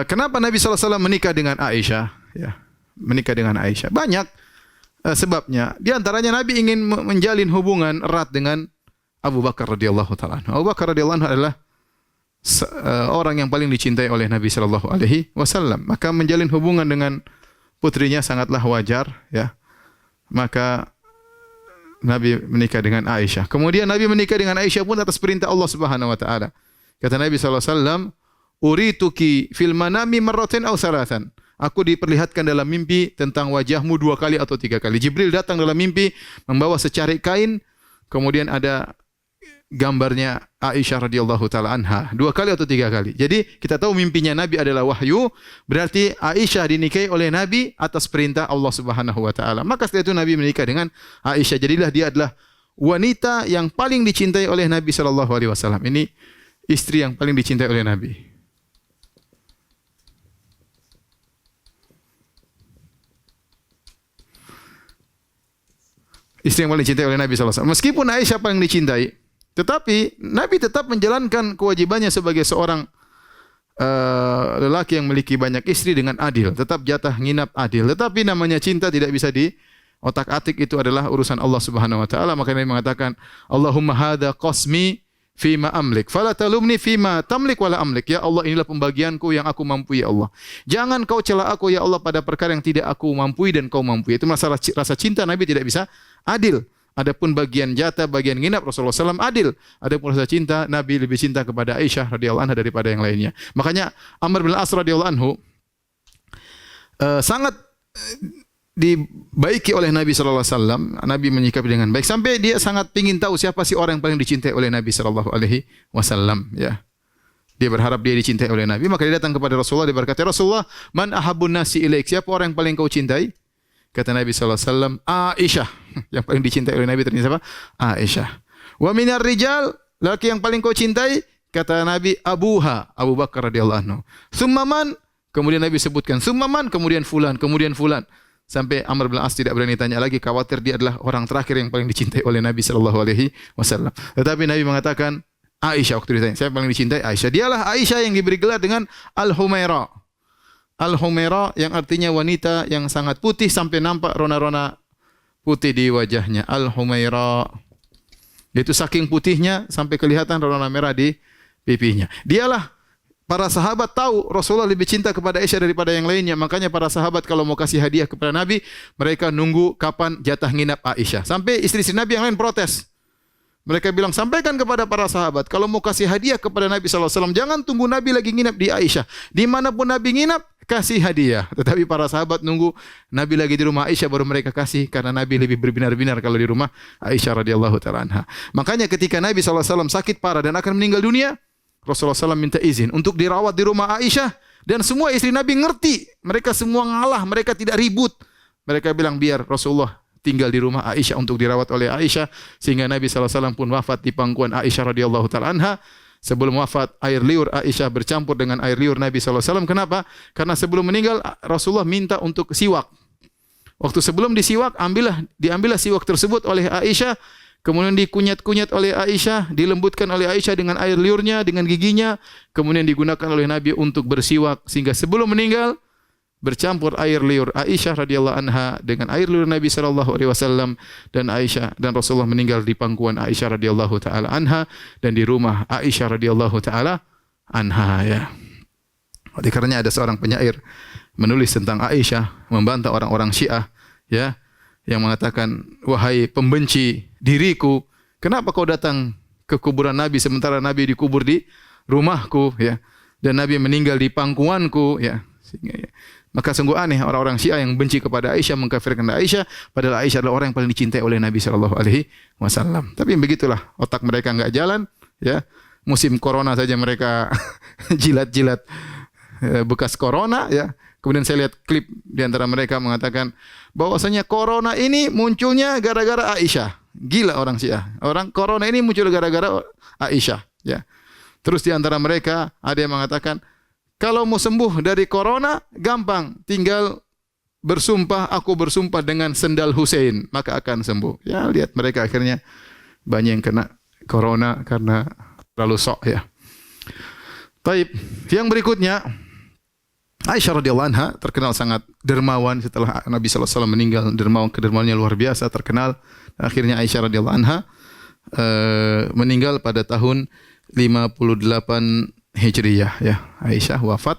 Kenapa Nabi SAW menikah dengan Aisyah? Ya, menikah dengan Aisyah. Banyak sebabnya. Di antaranya Nabi ingin menjalin hubungan erat dengan Abu Bakar radhiyallahu taala. Abu Bakar radhiyallahu anhu adalah orang yang paling dicintai oleh Nabi sallallahu alaihi wasallam. Maka menjalin hubungan dengan putrinya sangatlah wajar, ya. Maka Nabi menikah dengan Aisyah. Kemudian Nabi menikah dengan Aisyah pun atas perintah Allah Subhanahu wa taala. Kata Nabi sallallahu alaihi wasallam, urituki fil manami marratain aw salatan. Aku diperlihatkan dalam mimpi tentang wajahmu 2 kali atau 3 kali. Jibril datang dalam mimpi membawa secarik kain, kemudian ada gambarnya Aisyah radhiyallahu taala anha 2 kali atau 3 kali. Jadi kita tahu mimpinya Nabi adalah wahyu, berarti Aisyah dinikahi oleh Nabi atas perintah Allah Subhanahu wa taala. Maka setelah itu Nabi menikah dengan Aisyah. Jadilah dia adalah wanita yang paling dicintai oleh Nabi sallallahu alaihi wasallam. Ini istri yang paling dicintai oleh Nabi. Istri yang paling dicintai oleh Nabi sallallahu alaihi wasallam. Meskipun Aisyah paling dicintai, tetapi Nabi tetap menjalankan kewajibannya sebagai seorang lelaki yang memiliki banyak istri dengan adil. Tetap jatah nginap adil. Tetapi namanya cinta tidak bisa di otak-atik, itu adalah urusan Allah Subhanahu wa taala. Maka Nabi mengatakan, Allahumma hadza qasmi fima amlik, fala talumni fima tamlik wala amlik. Ya Allah, inilah pembagianku yang aku mampu ya Allah. Jangan kau cela aku ya Allah pada perkara yang tidak aku mampu dan kau mampu. Itu masalah rasa cinta Nabi tidak bisa adil. Adapun bagian jatah, bagian nginap Rasulullah SAW adil. Adapun rasa cinta, Nabi lebih cinta kepada Aisyah radhiyallahu anha daripada yang lainnya. Makanya Amr bin As radhiyallahu anhu sangat dibaiki oleh Nabi sallallahu alaihi wasallam. Nabi menyikapi dengan baik sampai dia sangat ingin tahu siapa sih orang yang paling dicintai oleh Nabi sallallahu alaihi wasallam, ya. Dia berharap dia dicintai oleh Nabi, maka dia datang kepada Rasulullah, dia berkata, "Rasulullah, man ahabbun nasi ilaik?" Siapa orang yang paling kau cintai? Kata Nabi sallallahu alaihi wasallam, "Aisyah." Yang paling dicintai oleh Nabi ternyata siapa? Aisyah. "Wa minar rijal?" Laki yang paling kau cintai? Kata Nabi, "Abuha." Abu Bakar radhiyallahu anhu. "Tsumma man?" Kemudian Nabi sebutkan, "Tsumma man?" Kemudian fulan, kemudian fulan. Sampai Amr bin As tidak berani tanya lagi, khawatir dia adalah orang terakhir yang paling dicintai oleh Nabi sallallahu alaihi wasallam. Tetapi Nabi mengatakan Aisyah. Waktu ditanya, siapa yang paling dicintai? Aisyah. Dialah Aisyah yang diberi gelar dengan Al-Humaira. Al-Humaira yang artinya wanita yang sangat putih sampai nampak rona-rona putih di wajahnya. Al-Humaira. Yaitu saking putihnya sampai kelihatan rona merah di pipinya. Dialah, para sahabat tahu Rasulullah lebih cinta kepada Aisyah daripada yang lainnya. Makanya para sahabat kalau mau kasih hadiah kepada Nabi, mereka nunggu kapan jatah nginap Aisyah. Sampai istri-istri Nabi yang lain protes. Mereka bilang, sampaikan kepada para sahabat, kalau mau kasih hadiah kepada Nabi SAW, jangan tunggu Nabi lagi nginap di Aisyah. Dimanapun Nabi nginap, kasih hadiah. Tetapi para sahabat nunggu Nabi lagi di rumah Aisyah, baru mereka kasih. Karena Nabi lebih berbinar-binar kalau di rumah Aisyah radhiyallahu ta'ala anha. Makanya ketika Nabi SAW sakit parah dan akan meninggal dunia, Rasulullah SAW minta izin untuk dirawat di rumah Aisyah. Dan semua istri Nabi ngerti. Mereka semua ngalah, mereka tidak ribut. Mereka bilang, biar Rasulullah tinggal di rumah Aisyah untuk dirawat oleh Aisyah. Sehingga Nabi SAW pun wafat di pangkuan Aisyah radhiyallahu ta'ala anha. Sebelum wafat, air liur Aisyah bercampur dengan air liur Nabi SAW. Kenapa? Karena sebelum meninggal, Rasulullah minta untuk siwak. Waktu sebelum disiwak, diambillah siwak tersebut oleh Aisyah. Kemudian dikunyat-kunyat oleh Aisyah, dilembutkan oleh Aisyah dengan air liurnya, dengan giginya. Kemudian digunakan oleh Nabi untuk bersiwak. Sehingga sebelum meninggal, bercampur air liur Aisyah radhiyallahu anha dengan air liur Nabi sallallahu alaihi wasallam, dan Aisyah dan Rasulullah meninggal di pangkuan Aisyah radhiyallahu taala anha dan di rumah Aisyah radhiyallahu taala anha, ya. Oleh karenanya ada seorang penyair menulis tentang Aisyah, membantah orang-orang Syiah, ya, yang mengatakan, wahai pembenci diriku, kenapa kau datang ke kuburan Nabi sementara Nabi dikubur di rumahku, ya, dan Nabi meninggal di pangkuanku, ya. Sehingga, ya. Maka sungguh aneh orang-orang Syiah yang benci kepada Aisyah, mengkafirkan Aisyah, padahal Aisyah adalah orang yang paling dicintai oleh Nabi sallallahu alaihi wasallam. Tapi begitulah, otak mereka enggak jalan, ya. Musim corona saja mereka jilat-jilat bekas corona, ya. Kemudian saya lihat klip di antara mereka mengatakan bahwasanya corona ini munculnya gara-gara Aisyah. Gila orang Syiah. Orang corona ini muncul gara-gara Aisyah, ya. Terus di antara mereka ada yang mengatakan, kalau mau sembuh dari corona, gampang. Tinggal bersumpah, aku bersumpah dengan sendal Hussein, maka akan sembuh. Ya, lihat mereka akhirnya banyak yang kena corona karena terlalu sok, ya. Baik, yang berikutnya, Aisyah radhiyallahu anha terkenal sangat dermawan setelah Nabi sallallahu alaihi wasallam meninggal. Kedermawannya luar biasa, terkenal. Akhirnya Aisyah radhiyallahu anha meninggal pada tahun 58 Hijriyah, ya. Aisyah wafat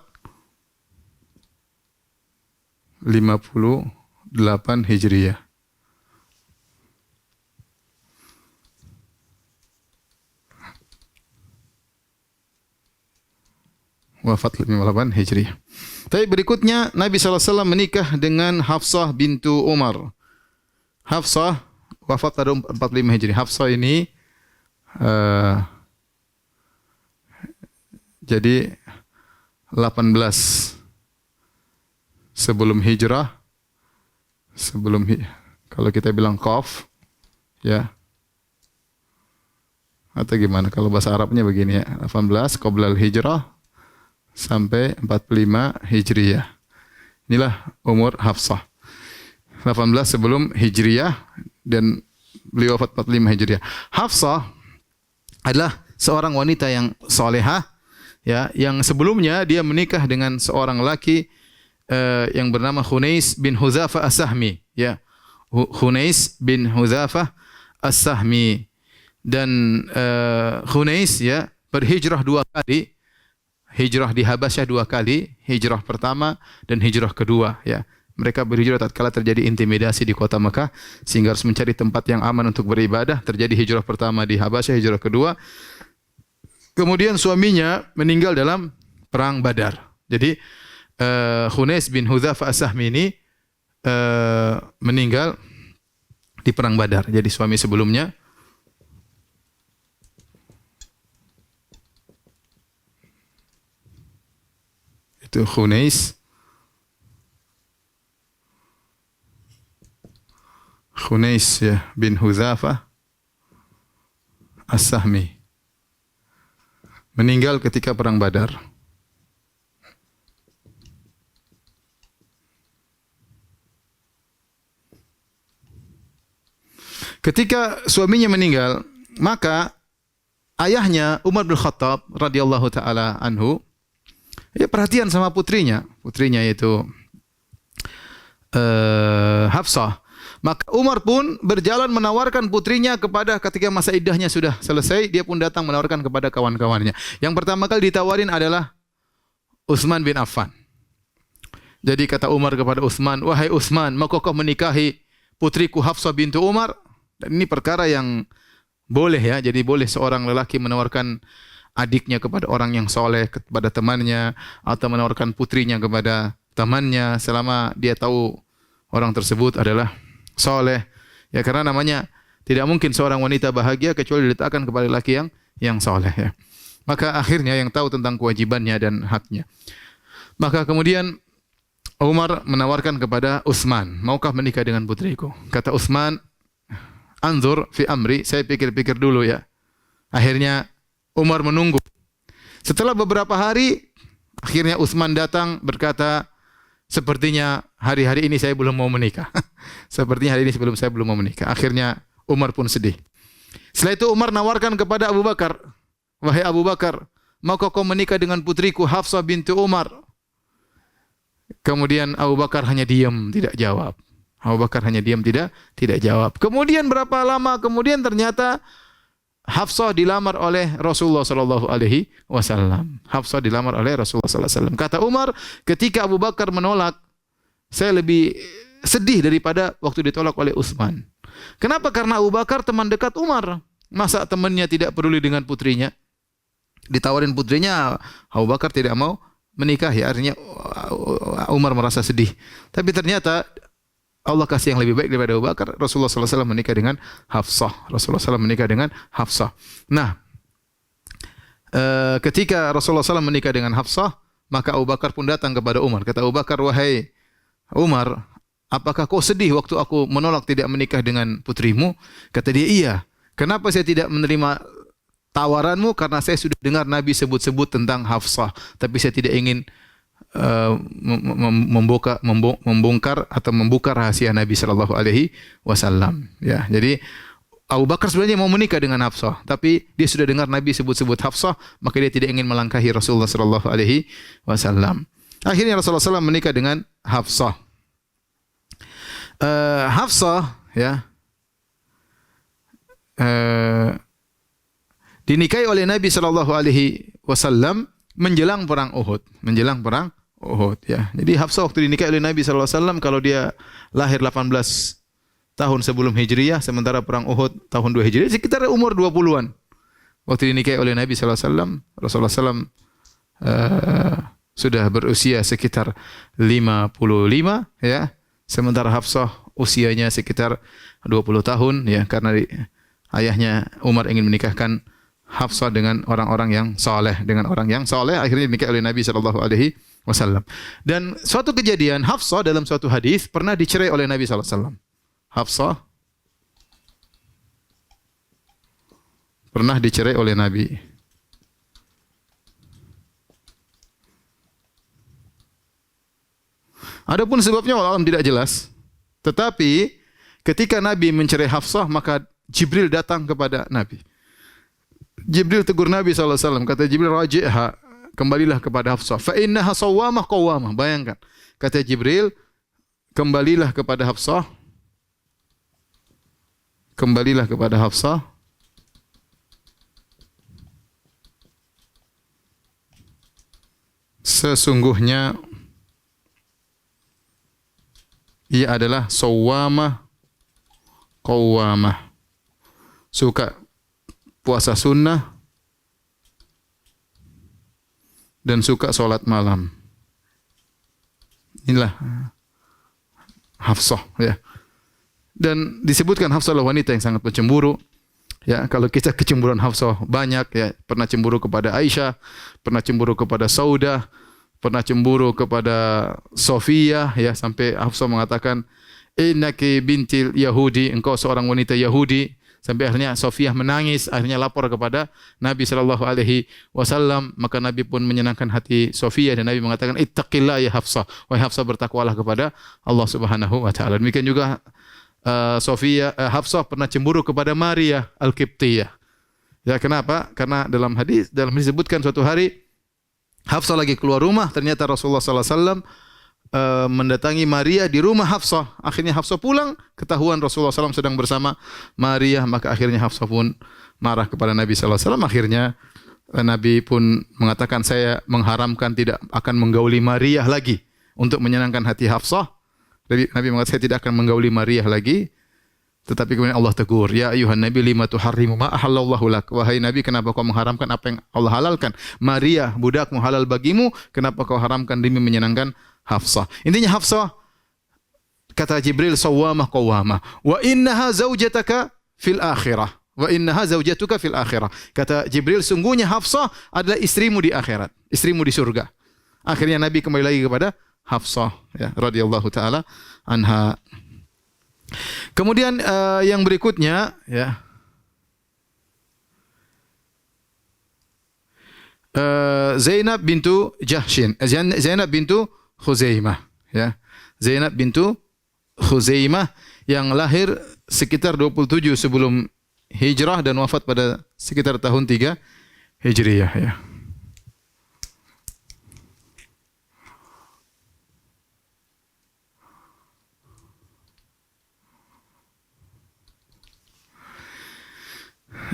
58 Hijriyah. wafat 58 Hijriah. Tapi berikutnya Nabi SAW menikah dengan Hafsah bintu Umar. Hafsah wafat pada 45 Hijriah. Hafsah ini jadi 18 sebelum hijrah, kalau kita bilang qaf, ya, atau gimana? Kalau bahasa Arabnya begini ya, 18 qoblal hijrah sampai 45 Hijriah. Inilah umur Hafsah. 18 sebelum Hijriah dan beliau wafat 45 Hijriah. Hafsah adalah seorang wanita yang solehah, ya, yang sebelumnya dia menikah dengan seorang laki yang bernama Khunais bin Hudzafah As-Sahmi, ya. Khunais bin Hudzafah As-Sahmi, dan Khunais, ya, berhijrah 2 kali. Hijrah di Habasyah 2 kali, hijrah pertama dan hijrah kedua, ya. Mereka berhijrah tatkala terjadi intimidasi di kota Mekah sehingga harus mencari tempat yang aman untuk beribadah. Terjadi hijrah pertama di Habasyah, hijrah kedua. Kemudian suaminya meninggal dalam perang Badar. Jadi Khunais bin Hudzafah As-Sahmi ini meninggal di perang Badar. Jadi suami sebelumnya itu Khunais ya, bin Hudzafah As-Sahmi meninggal ketika perang Badar. Ketika suaminya meninggal, maka ayahnya Umar bin Khattab radhiyallahu taala anhu, ya, perhatian sama putrinya yaitu Hafsah. Maka Umar pun berjalan menawarkan putrinya ketika masa iddahnya sudah selesai, dia pun datang menawarkan kepada kawan-kawannya. Yang pertama kali ditawarin adalah Utsman bin Affan. Jadi kata Umar kepada Utsman, "Wahai Utsman, maukah kau menikahi putriku Hafsah bintu Umar?" Dan ini perkara yang boleh, ya. Jadi boleh seorang lelaki menawarkan adiknya kepada orang yang soleh, kepada temannya, atau menawarkan putrinya kepada temannya selama dia tahu orang tersebut adalah soleh, ya, karena namanya tidak mungkin seorang wanita bahagia kecuali diletakkan kepada lelaki yang soleh, ya. Maka akhirnya yang tahu tentang kewajibannya dan haknya. Maka kemudian Umar menawarkan kepada Utsman, "Maukah menikah dengan putriku?" Kata Utsman, "Anzur fi amri," saya pikir-pikir dulu, ya. Akhirnya Umar menunggu. Setelah beberapa hari, akhirnya Utsman datang berkata, "Sepertinya hari-hari ini saya belum mau menikah." Sepertinya hari ini saya belum mau menikah. Akhirnya Umar pun sedih. Setelah itu Umar nawarkan kepada Abu Bakar, "Wahai Abu Bakar, maukah kau menikah dengan putriku Hafsah bintu Umar?" Kemudian Abu Bakar hanya diam, tidak jawab. Abu Bakar hanya diam, tidak jawab. Kemudian berapa lama kemudian ternyata Hafsah dilamar oleh Rasulullah sallallahu alaihi wasallam. Hafsah dilamar oleh Rasulullah sallallahu alaihi wasallam. Kata Umar, ketika Abu Bakar menolak, saya lebih sedih daripada waktu ditolak oleh Utsman. Kenapa? Karena Abu Bakar teman dekat Umar. Masa temannya tidak peduli dengan putrinya? Ditawarin putrinya, Abu Bakar tidak mau menikahi. Artinya Umar merasa sedih. Tapi ternyata Allah kasih yang lebih baik daripada Abu Bakar. Rasulullah SAW menikah dengan Hafsah. Rasulullah SAW menikah dengan Hafsah. Nah, ketika Rasulullah SAW menikah dengan Hafsah, maka Abu Bakar pun datang kepada Umar. Kata Abu Bakar, "Wahai Umar, apakah kau sedih waktu aku menolak tidak menikah dengan putrimu?" Kata dia, "Iya." "Kenapa saya tidak menerima tawaranmu?" "Karena saya sudah dengar Nabi sebut-sebut tentang Hafsah, tapi saya tidak ingin membongkar atau membuka rahasia Nabi sallallahu alaihi wasallam." Ya, jadi Abu Bakar sebenarnya mau menikah dengan Hafsah, tapi dia sudah dengar Nabi sebut-sebut Hafsah, maka dia tidak ingin melangkahi Rasulullah sallallahu alaihi wasallam. Akhirnya Rasulullah SAW menikah dengan Hafsah. Hafsah, ya, dinikahi oleh Nabi sallallahu alaihi wasallam menjelang perang Uhud, ya. Jadi Hafsah waktu dinikahi oleh Nabi sallallahu alaihi wasallam, kalau dia lahir 18 tahun sebelum Hijriyah, sementara perang Uhud tahun 2 Hijriyah, sekitar umur 20-an. Waktu dinikahi oleh Nabi sallallahu alaihi wasallam, Rasulullah SAW uh, sudah berusia sekitar 55 ya. Sementara Hafsah usianya sekitar 20 tahun ya, karena ayahnya Umar ingin menikahkan Hafsah dengan orang-orang yang saleh, akhirnya dinikah oleh Nabi sallallahu alaihi wasallam. Dan suatu kejadian, Hafsah dalam suatu hadis pernah dicerai oleh Nabi sallallahu alaihi wasallam. Hafsah pernah dicerai oleh Nabi. Adapun sebabnya wallahu alam tidak jelas. Tetapi ketika Nabi mencerai Hafsah, maka Jibril datang kepada Nabi. Jibril tegur Nabi SAW. Kata Jibril, raji'ha, kembalilah kepada Hafsah. Fa innaha sawwamah qawwamah. Bayangkan. Kata Jibril, kembalilah kepada Hafsah. Kembalilah kepada Hafsah. Sesungguhnya ia adalah sawwamah qawwamah. Suka puasa sunnah dan suka sholat malam. Inilah Hafsah ya. Dan disebutkan Hafsah adalah wanita yang sangat pencemburu. Ya, kalau kita kecemburuan Hafsah banyak ya, pernah cemburu kepada Aisyah, pernah cemburu kepada Saudah, pernah cemburu kepada Sofiyah ya, sampai Hafsah mengatakan innaki bintil Yahudi, engkau seorang wanita Yahudi. Sampai akhirnya Sofiyah menangis, akhirnya lapor kepada Nabi sallallahu alaihi wasallam, maka Nabi pun menyenangkan hati Sofiyah dan Nabi mengatakan ittaqillah ya Hafsah, wahai Hafsah bertakwalah kepada Allah Subhanahu wa taala. Demikian juga Hafsah pernah cemburu kepada Maria Al-Qibtiyah. Ya, kenapa? Karena dalam hadis disebutkan suatu hari Hafsah lagi keluar rumah, ternyata Rasulullah sallallahu alaihi wasallam mendatangi Maria di rumah Hafsah. Akhirnya Hafsah pulang, ketahuan Rasulullah SAW sedang bersama Maria, maka akhirnya Hafsah pun marah kepada Nabi SAW. Akhirnya Nabi pun mengatakan, saya mengharamkan tidak akan menggauli Maria lagi untuk menyenangkan hati Hafsah. Nabi mengatakan, saya tidak akan menggauli Maria lagi. Tetapi kemudian Allah tegur, ya ayuhan Nabi lima tuharrimu ma ahallallahu lak. Wahai Nabi, kenapa kau mengharamkan apa yang Allah halalkan? Maria, budakmu halal bagimu, kenapa kau haramkan demi menyenangkan Hafsah? Intinya Hafsah, kata Jibril, sawwamah qawwamah. Wa innaha zaujataka fil akhirah. Wa innaha zaujatuka fil akhirah. Kata Jibril, sungguhnya Hafsah adalah istrimu di akhirat, istrimu di surga. Akhirnya Nabi kembali lagi kepada Hafsah ya, radhiyallahu taala anha. Kemudian yang berikutnya ya, Zainab bintu Jahshin, Zainab bintu Khuzaimah ya. Zainab bintu Khuzaimah yang lahir sekitar 27 sebelum hijrah dan wafat pada sekitar tahun 3 Hijriyah ya.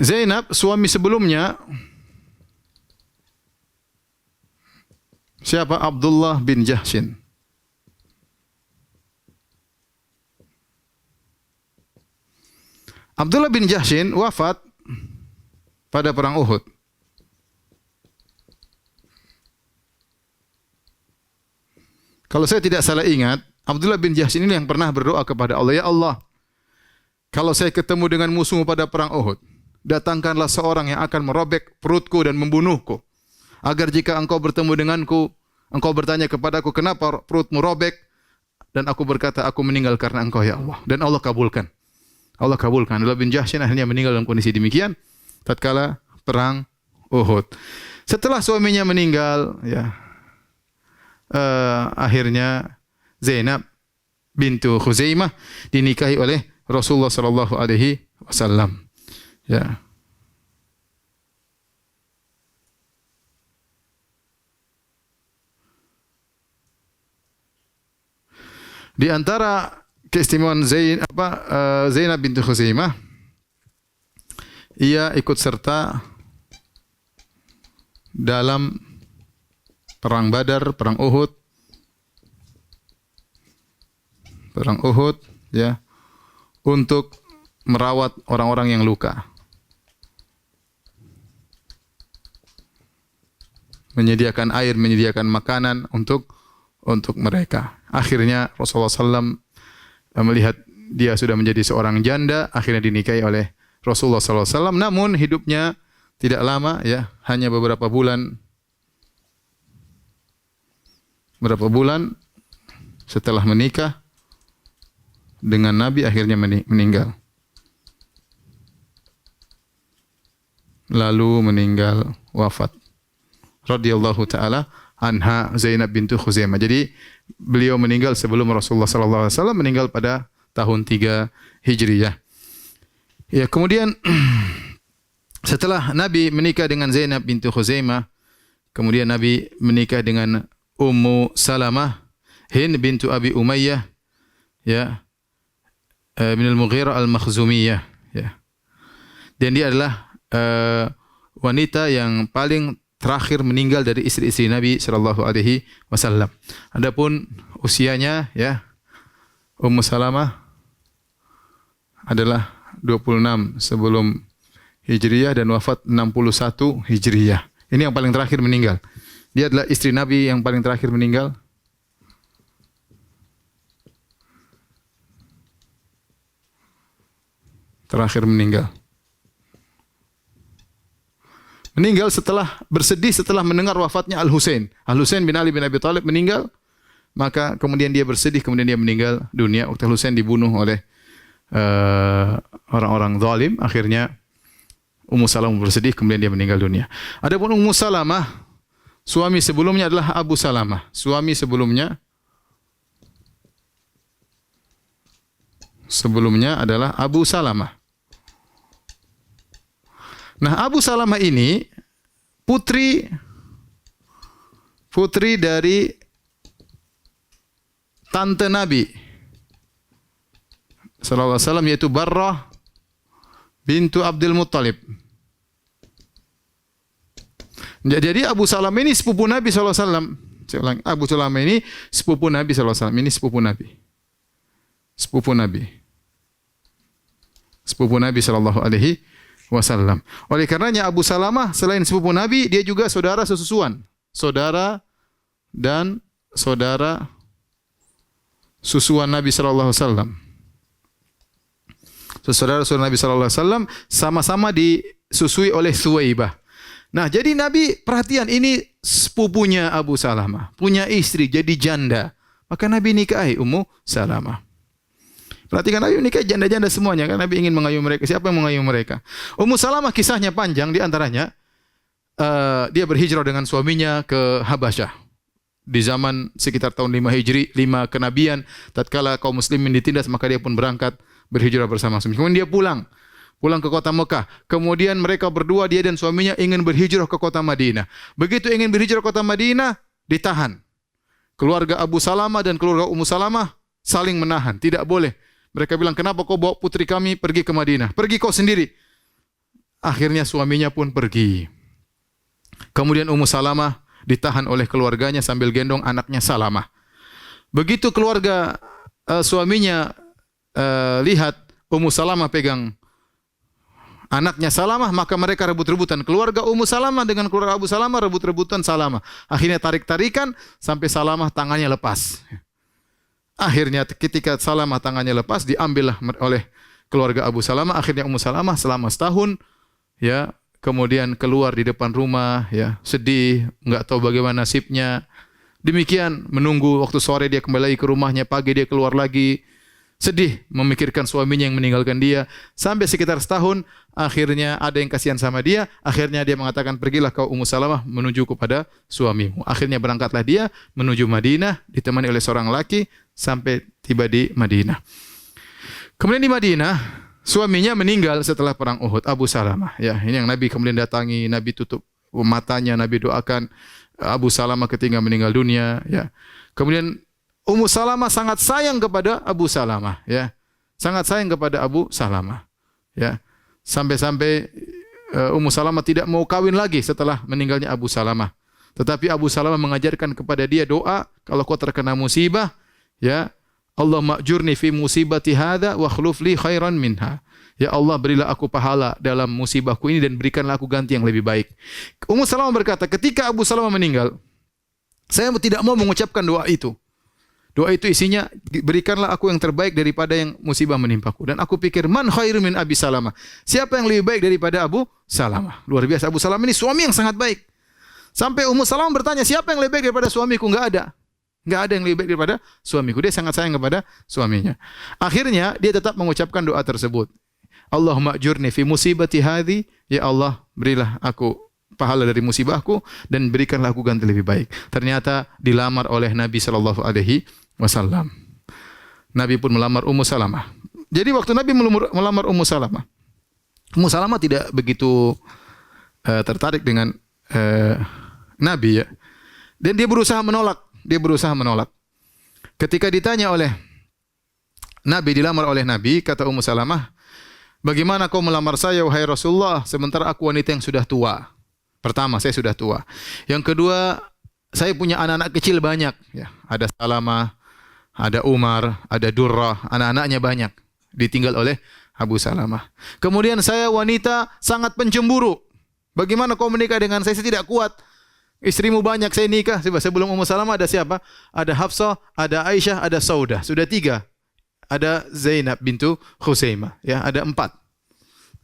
Zainab, suami sebelumnya siapa? Abdullah bin Jahshin. Abdullah bin Jahshin wafat pada perang Uhud. Kalau saya tidak salah ingat, Abdullah bin Jahshin ini yang pernah berdoa kepada Allah, ya Allah, kalau saya ketemu dengan musuhmu pada perang Uhud, datangkanlah seorang yang akan merobek perutku dan membunuhku. Agar jika engkau bertemu denganku, engkau bertanya kepadaku, kenapa perutmu robek? Dan aku berkata, aku meninggal karena engkau ya Allah. Dan Allah kabulkan. Allah kabulkan. Abdullah bin Jahshin akhirnya meninggal dalam kondisi demikian tatkala perang Uhud. Setelah suaminya meninggal, ya, akhirnya Zainab bintu Khuzaimah dinikahi oleh Rasulullah sallallahu alaihi wasallam. Ya. Di antara keistimewaan Zainab bintu Khuzaimah, ia ikut serta dalam perang Badar, perang Uhud, ya, untuk merawat orang-orang yang luka. menyediakan air, menyediakan makanan untuk mereka. Akhirnya Rasulullah SAW melihat dia sudah menjadi seorang janda, akhirnya dinikahi oleh Rasulullah SAW. Namun hidupnya tidak lama, ya, hanya beberapa bulan. Berapa bulan setelah menikah dengan Nabi, akhirnya meninggal. Lalu meninggal, wafat. Radhiyallahu taala anha Zainab bintu Khuzaimah. Jadi beliau meninggal sebelum Rasulullah sallallahu alaihi wasallam, meninggal pada tahun 3 Hijriyah. Ya, kemudian setelah Nabi menikah dengan Zainab bintu Khuzaimah, kemudian Nabi menikah dengan Ummu Salamah Hind bintu Abi Umayyah, ya, bin al-Mughirah al-Makhzumiyah, ya. Dan dia adalah wanita yang paling terakhir meninggal dari istri-istri Nabi sallallahu alaihi wasallam. Adapun usianya, ya, Ummu Salamah adalah 26 sebelum Hijriyah dan wafat 61 Hijriyah. Ini yang paling terakhir meninggal. Dia adalah istri Nabi yang paling terakhir meninggal. Terakhir meninggal. Meninggal setelah bersedih setelah mendengar wafatnya Al-Husain. Al-Husain bin Ali bin Abi Thalib meninggal, maka kemudian dia bersedih, kemudian dia meninggal dunia. Waktu Al-Husain dibunuh oleh orang-orang zalim, akhirnya Ummu Salamah bersedih, kemudian dia meninggal dunia. Adapun Ummu Salamah, suami sebelumnya adalah Abu Salamah. Suami sebelumnya adalah Abu Salamah. Nah, Abu Salamah ini putri dari tante Nabi sallallahu alaihi wasallam, yaitu Barrah bintu Abdul Muttalib. Jadi Abu Salamah ini sepupu Nabi sallallahu alaihi wasallam. Saya ulang, Abu Salamah ini sepupu Nabi sallallahu alaihi wasallam. Ini sepupu Nabi. Sepupu Nabi. Sepupu Nabi sallallahu alaihi wasallam. Oleh karenanya Abu Salamah selain sepupu Nabi, dia juga saudara sesusuan. Saudara dan saudara susuan Nabi sallallahu alaihi wasallam. Saudara-saudara Nabi sallallahu alaihi wasallam sama-sama disusui oleh Suwaibah. Nah, jadi Nabi perhatian, ini sepupunya Abu Salamah, punya istri jadi janda. Maka Nabi nikahi Ummu Salamah. Perhatikan, Nabi nikahi janda-janda semuanya, kan Nabi ingin mengayuh mereka. Siapa yang mengayuh mereka? Ummu Salamah kisahnya panjang, di antaranya dia berhijrah dengan suaminya ke Habasyah di zaman sekitar tahun 5 Hijri, 5 kenabian. Tatkala kaum muslimin ditindas, maka dia pun berangkat berhijrah bersama suami. Kemudian dia pulang ke kota Mekah. Kemudian mereka berdua, dia dan suaminya, ingin berhijrah ke kota Madinah. Begitu ingin berhijrah ke kota Madinah, ditahan. Keluarga Abu Salamah dan keluarga Ummu Salamah saling menahan. Tidak boleh. Mereka bilang, kenapa kau bawa putri kami pergi ke Madinah? Pergi kau sendiri. Akhirnya suaminya pun pergi. Kemudian Ummu Salamah ditahan oleh keluarganya sambil gendong anaknya Salamah. Begitu keluarga suaminya lihat Ummu Salamah pegang anaknya Salamah, maka mereka rebut-rebutan. Keluarga Ummu Salamah dengan keluarga Abu Salamah rebut-rebutan Salamah. Akhirnya tarik-tarikan sampai Salamah tangannya lepas. Akhirnya ketika Salamah tangannya lepas, diambillah oleh keluarga Abu Salamah. Akhirnya Ummu Salamah selama setahun, ya, kemudian keluar di depan rumah, ya, sedih, enggak tahu bagaimana nasibnya. Demikian menunggu waktu sore dia kembali ke rumahnya, pagi dia keluar lagi. Sedih memikirkan suaminya yang meninggalkan dia. Sampai sekitar setahun, akhirnya ada yang kasihan sama dia. Akhirnya dia mengatakan, pergilah kau Ummu Salamah menuju kepada suamimu. Akhirnya berangkatlah dia menuju Madinah, ditemani oleh seorang laki, sampai tiba di Madinah. Kemudian di Madinah, suaminya meninggal setelah perang Uhud, Abu Salamah. Ya, ini yang Nabi kemudian datangi, Nabi tutup matanya, Nabi doakan Abu Salamah ketika meninggal dunia. Ya, kemudian Ummu Salamah sangat sayang kepada Abu Salamah, ya. Sangat sayang kepada Abu Salamah, ya. Sampai-sampai Ummu Salamah tidak mau kawin lagi setelah meninggalnya Abu Salamah. Tetapi Abu Salamah mengajarkan kepada dia doa, kalau kau terkena musibah, ya, Allah ma'jurni fi musibati hadza wa akhluf li khairan minha. Ya Allah, berilah aku pahala dalam musibahku ini dan berikanlah aku ganti yang lebih baik. Ummu Salamah berkata, ketika Abu Salamah meninggal, saya tidak mau mengucapkan doa itu. Doa itu isinya, berikanlah aku yang terbaik daripada yang musibah menimpaku. Dan aku pikir, man khairu min Abi Salamah? Siapa yang lebih baik daripada Abu Salamah? Luar biasa, Abu Salamah ini suami yang sangat baik. Sampai Ummu Salamah bertanya, siapa yang lebih baik daripada suamiku? Enggak ada. Enggak ada yang lebih baik daripada suamiku. Dia sangat sayang kepada suaminya. Akhirnya, dia tetap mengucapkan doa tersebut. Allahumma ajurni fi musibati hadhi, ya Allah, berilah aku pahala dari musibahku dan berikanlah aku ganti lebih baik. Ternyata dilamar oleh Nabi sallallahu alaihi wasallam. Nabi pun melamar Ummu Salamah. Jadi waktu Nabi melamar Ummu Salamah tidak begitu tertarik dengan Nabi, ya. Dan dia berusaha menolak. Ketika ditanya oleh Nabi, dilamar oleh Nabi, kata Ummu Salamah, bagaimana kau melamar saya, wahai Rasulullah, sementara aku wanita yang sudah tua? Pertama, saya sudah tua. Yang kedua, saya punya anak-anak kecil banyak. Ya, ada Salamah, ada Umar, ada Durrah, anak-anaknya banyak. Ditinggal oleh Abu Salamah. Kemudian saya wanita sangat pencemburu. Bagaimana kau menikah dengan saya? Saya tidak kuat. Istrimu banyak, saya nikah. Sebelum Ummu Salamah ada siapa? Ada Hafsah, ada Aisyah, ada Saudah. Sudah 3. Ada Zainab bintu Khuzaimah, ya, ada 4.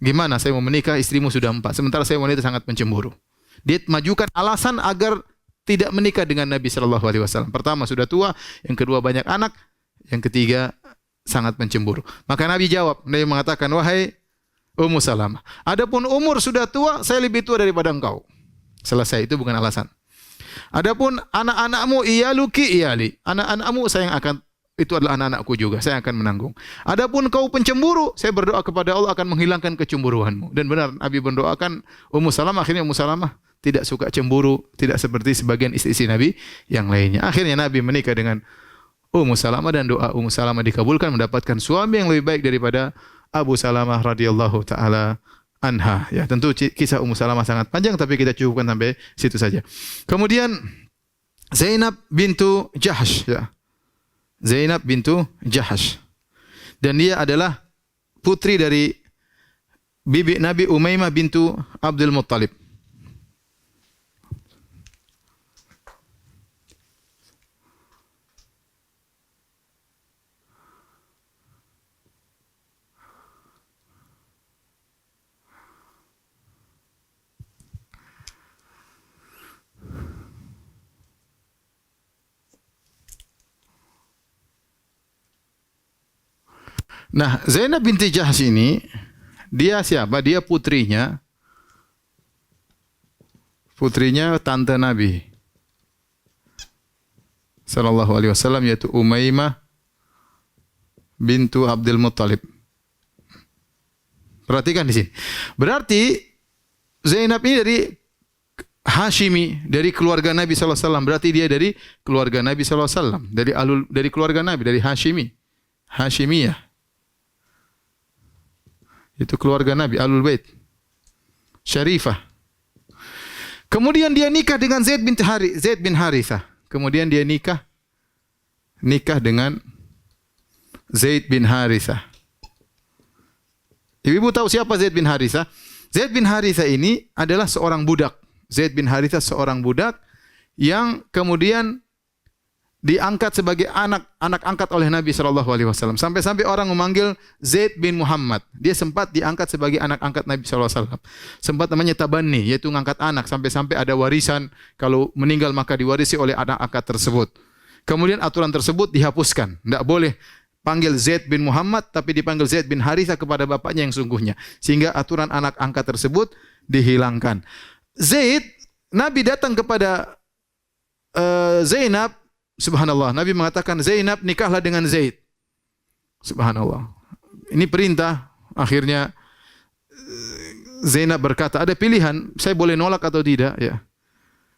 Gimana saya mau menikah, istrimu sudah 4, sementara saya wanita sangat pencemburu. Dia majukan alasan agar tidak menikah dengan Nabi sallallahu alaihi wasallam. Pertama, sudah tua, yang kedua banyak anak, yang ketiga sangat pencemburu. Maka Nabi jawab, Nabi mengatakan, wahai Ummu Salamah, adapun umur sudah tua, saya lebih tua daripada engkau. Selesai, itu bukan alasan. Adapun anak-anakmu iyaluki iyali, anak-anakmu saya yang akan, itu adalah anak-anakku juga, saya akan menanggung. Adapun kau pencemburu, saya berdoa kepada Allah akan menghilangkan kecemburuanmu. Dan benar, Nabi mendoakan Ummu Salamah. Akhirnya Ummu Salamah tidak suka cemburu, tidak seperti sebagian istri-istri Nabi yang lainnya. Akhirnya Nabi menikah dengan Ummu Salamah dan doa Ummu Salamah dikabulkan, mendapatkan suami yang lebih baik daripada Abu Salamah radhiyallahu taala anha. Ya, tentu kisah Ummu Salamah sangat panjang, tapi kita cukupkan sampai situ saja. Kemudian Zainab bintu Jahsh, ya. Zainab bintu Jahsh. Dan dia adalah putri dari bibi Nabi Umaymah bintu Abdul Muttalib. Nah, Zainab binti Jahsh ini, dia siapa? Dia putrinya tante Nabi sallallahu alaihi wasallam, yaitu Umaymah bintu Abdul Muttalib. Perhatikan di sini. Berarti Zainab ini dari Hashimi, dari keluarga Nabi sallallahu alaihi wasallam. Berarti dia dari keluarga Nabi sallallahu alaihi wasallam, dari keluarga Nabi, dari Hashimiyah. Itu keluarga Nabi, Ahlul Bait. Syarifah. Kemudian dia nikah dengan Zaid bin Harithah. Kemudian dia nikah dengan Zaid bin Harithah. Ibu tahu siapa Zaid bin Harithah? Zaid bin Harithah ini adalah seorang budak. Zaid bin Harithah seorang budak yang kemudian diangkat sebagai anak angkat oleh Nabi sallallahu alaihi wasallam. Sampai-sampai orang memanggil Zaid bin Muhammad. Dia sempat diangkat sebagai anak angkat Nabi sallallahu alaihi wasallam. Sempat namanya tabanni, yaitu ngangkat anak, sampai-sampai ada warisan, kalau meninggal maka diwarisi oleh anak angkat tersebut. Kemudian aturan tersebut dihapuskan. Tidak boleh panggil Zaid bin Muhammad, tapi dipanggil Zaid bin Harithah kepada bapaknya yang sungguhnya. Sehingga aturan anak angkat tersebut dihilangkan. Zaid, Nabi datang kepada Zainab. Subhanallah, Nabi mengatakan, Zainab nikahlah dengan Zaid. Subhanallah. Ini perintah. Akhirnya Zainab berkata, ada pilihan, saya boleh nolak atau tidak, ya.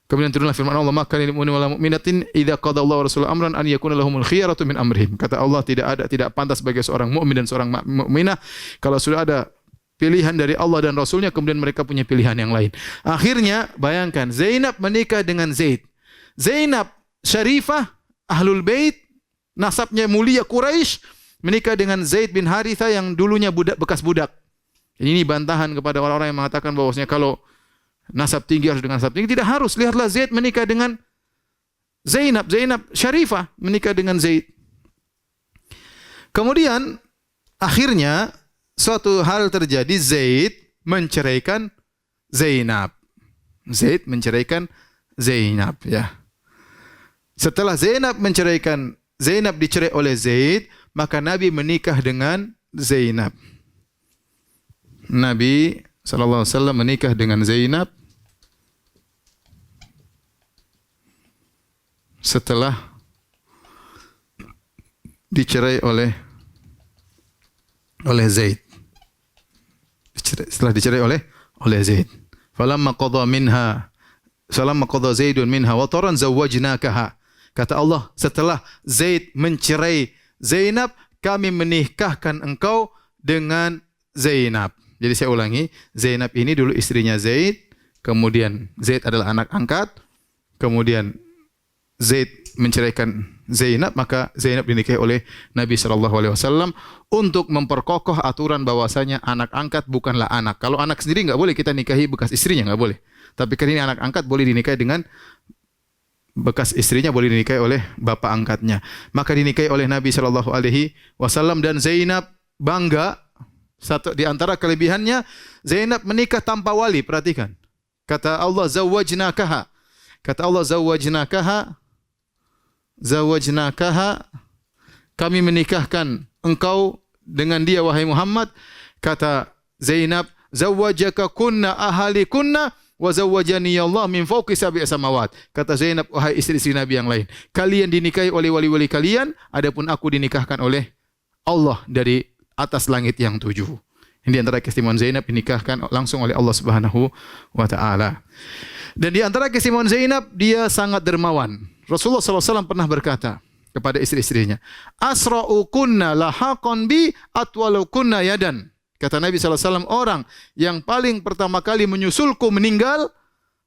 Kemudian turunlah firman Allah, maka lil mu'minin wal mu'minatin idza qada Allahu wa rasuluhu amran an yakuna lahumul khiyaratu min amrihim. Kata Allah, tidak pantas bagi seorang mukmin dan seorang mukminah kalau sudah ada pilihan dari Allah dan Rasulnya, kemudian mereka punya pilihan yang lain. Akhirnya, bayangkan, Zainab menikah dengan Zaid. Zainab Syarifah, Ahlul Bait, nasabnya mulia Quraisy menikah dengan Zaid bin Haritha yang dulunya bekas budak. Ini bantahan kepada orang-orang yang mengatakan bahwasanya kalau nasab tinggi harus dengan nasab tinggi. Tidak harus. Lihatlah Zaid menikah dengan Zainab Syarifah menikah dengan Zaid. Kemudian akhirnya suatu hal terjadi, Zaid menceraikan Zainab. Zaid menceraikan Zainab, ya. Setelah Zainab dicerai oleh Zaid, maka Nabi menikah dengan Zainab. Nabi sallallahu alaihi wasallam menikah dengan Zainab setelah dicerai oleh Zaid. Setelah dicerai oleh Zaid. Falamma qadha Zaidun minha wataran zawwajnakaha. Kata Allah, setelah Zaid mencerai Zainab, kami menikahkan engkau dengan Zainab. Jadi saya ulangi, Zainab ini dulu istrinya Zaid, kemudian Zaid adalah anak angkat, kemudian Zaid menceraikan Zainab, maka Zainab dinikahi oleh Nabi SAW untuk memperkokoh aturan bahwasanya anak angkat bukanlah anak. Kalau anak sendiri nggak boleh kita nikahi bekas istrinya, nggak boleh. Tapi kan ini anak angkat boleh dinikahi dengan bekas istrinya, boleh dinikahi oleh bapak angkatnya. Maka dinikahi oleh Nabi SAW dan Zainab bangga. Satu di antara kelebihannya, Zainab menikah tanpa wali. Perhatikan. Kata Allah, zawwajnakaha. Kata Allah, zawwajnakaha, kami menikahkan engkau dengan dia wahai Muhammad. Kata Zainab, zawwajaka kunna ahali kunna wa zawwajani Allah min fawqi sab'i samawat. Kata Zainab, wahai istri-istri Nabi yang lain, kalian dinikahi oleh wali-wali kalian, adapun aku dinikahkan oleh Allah dari atas langit yang 7. Ini di antara keistimewaan Zainab, dinikahkan langsung oleh Allah Subhanahu wa taala. Dan di antara keistimewaan Zainab, dia sangat dermawan. Rasulullah SAW pernah berkata kepada istri-istrinya, asra'u kunna lahaqan bi atwalu kunna yadan. Kata Nabi SAW, orang yang paling pertama kali menyusulku meninggal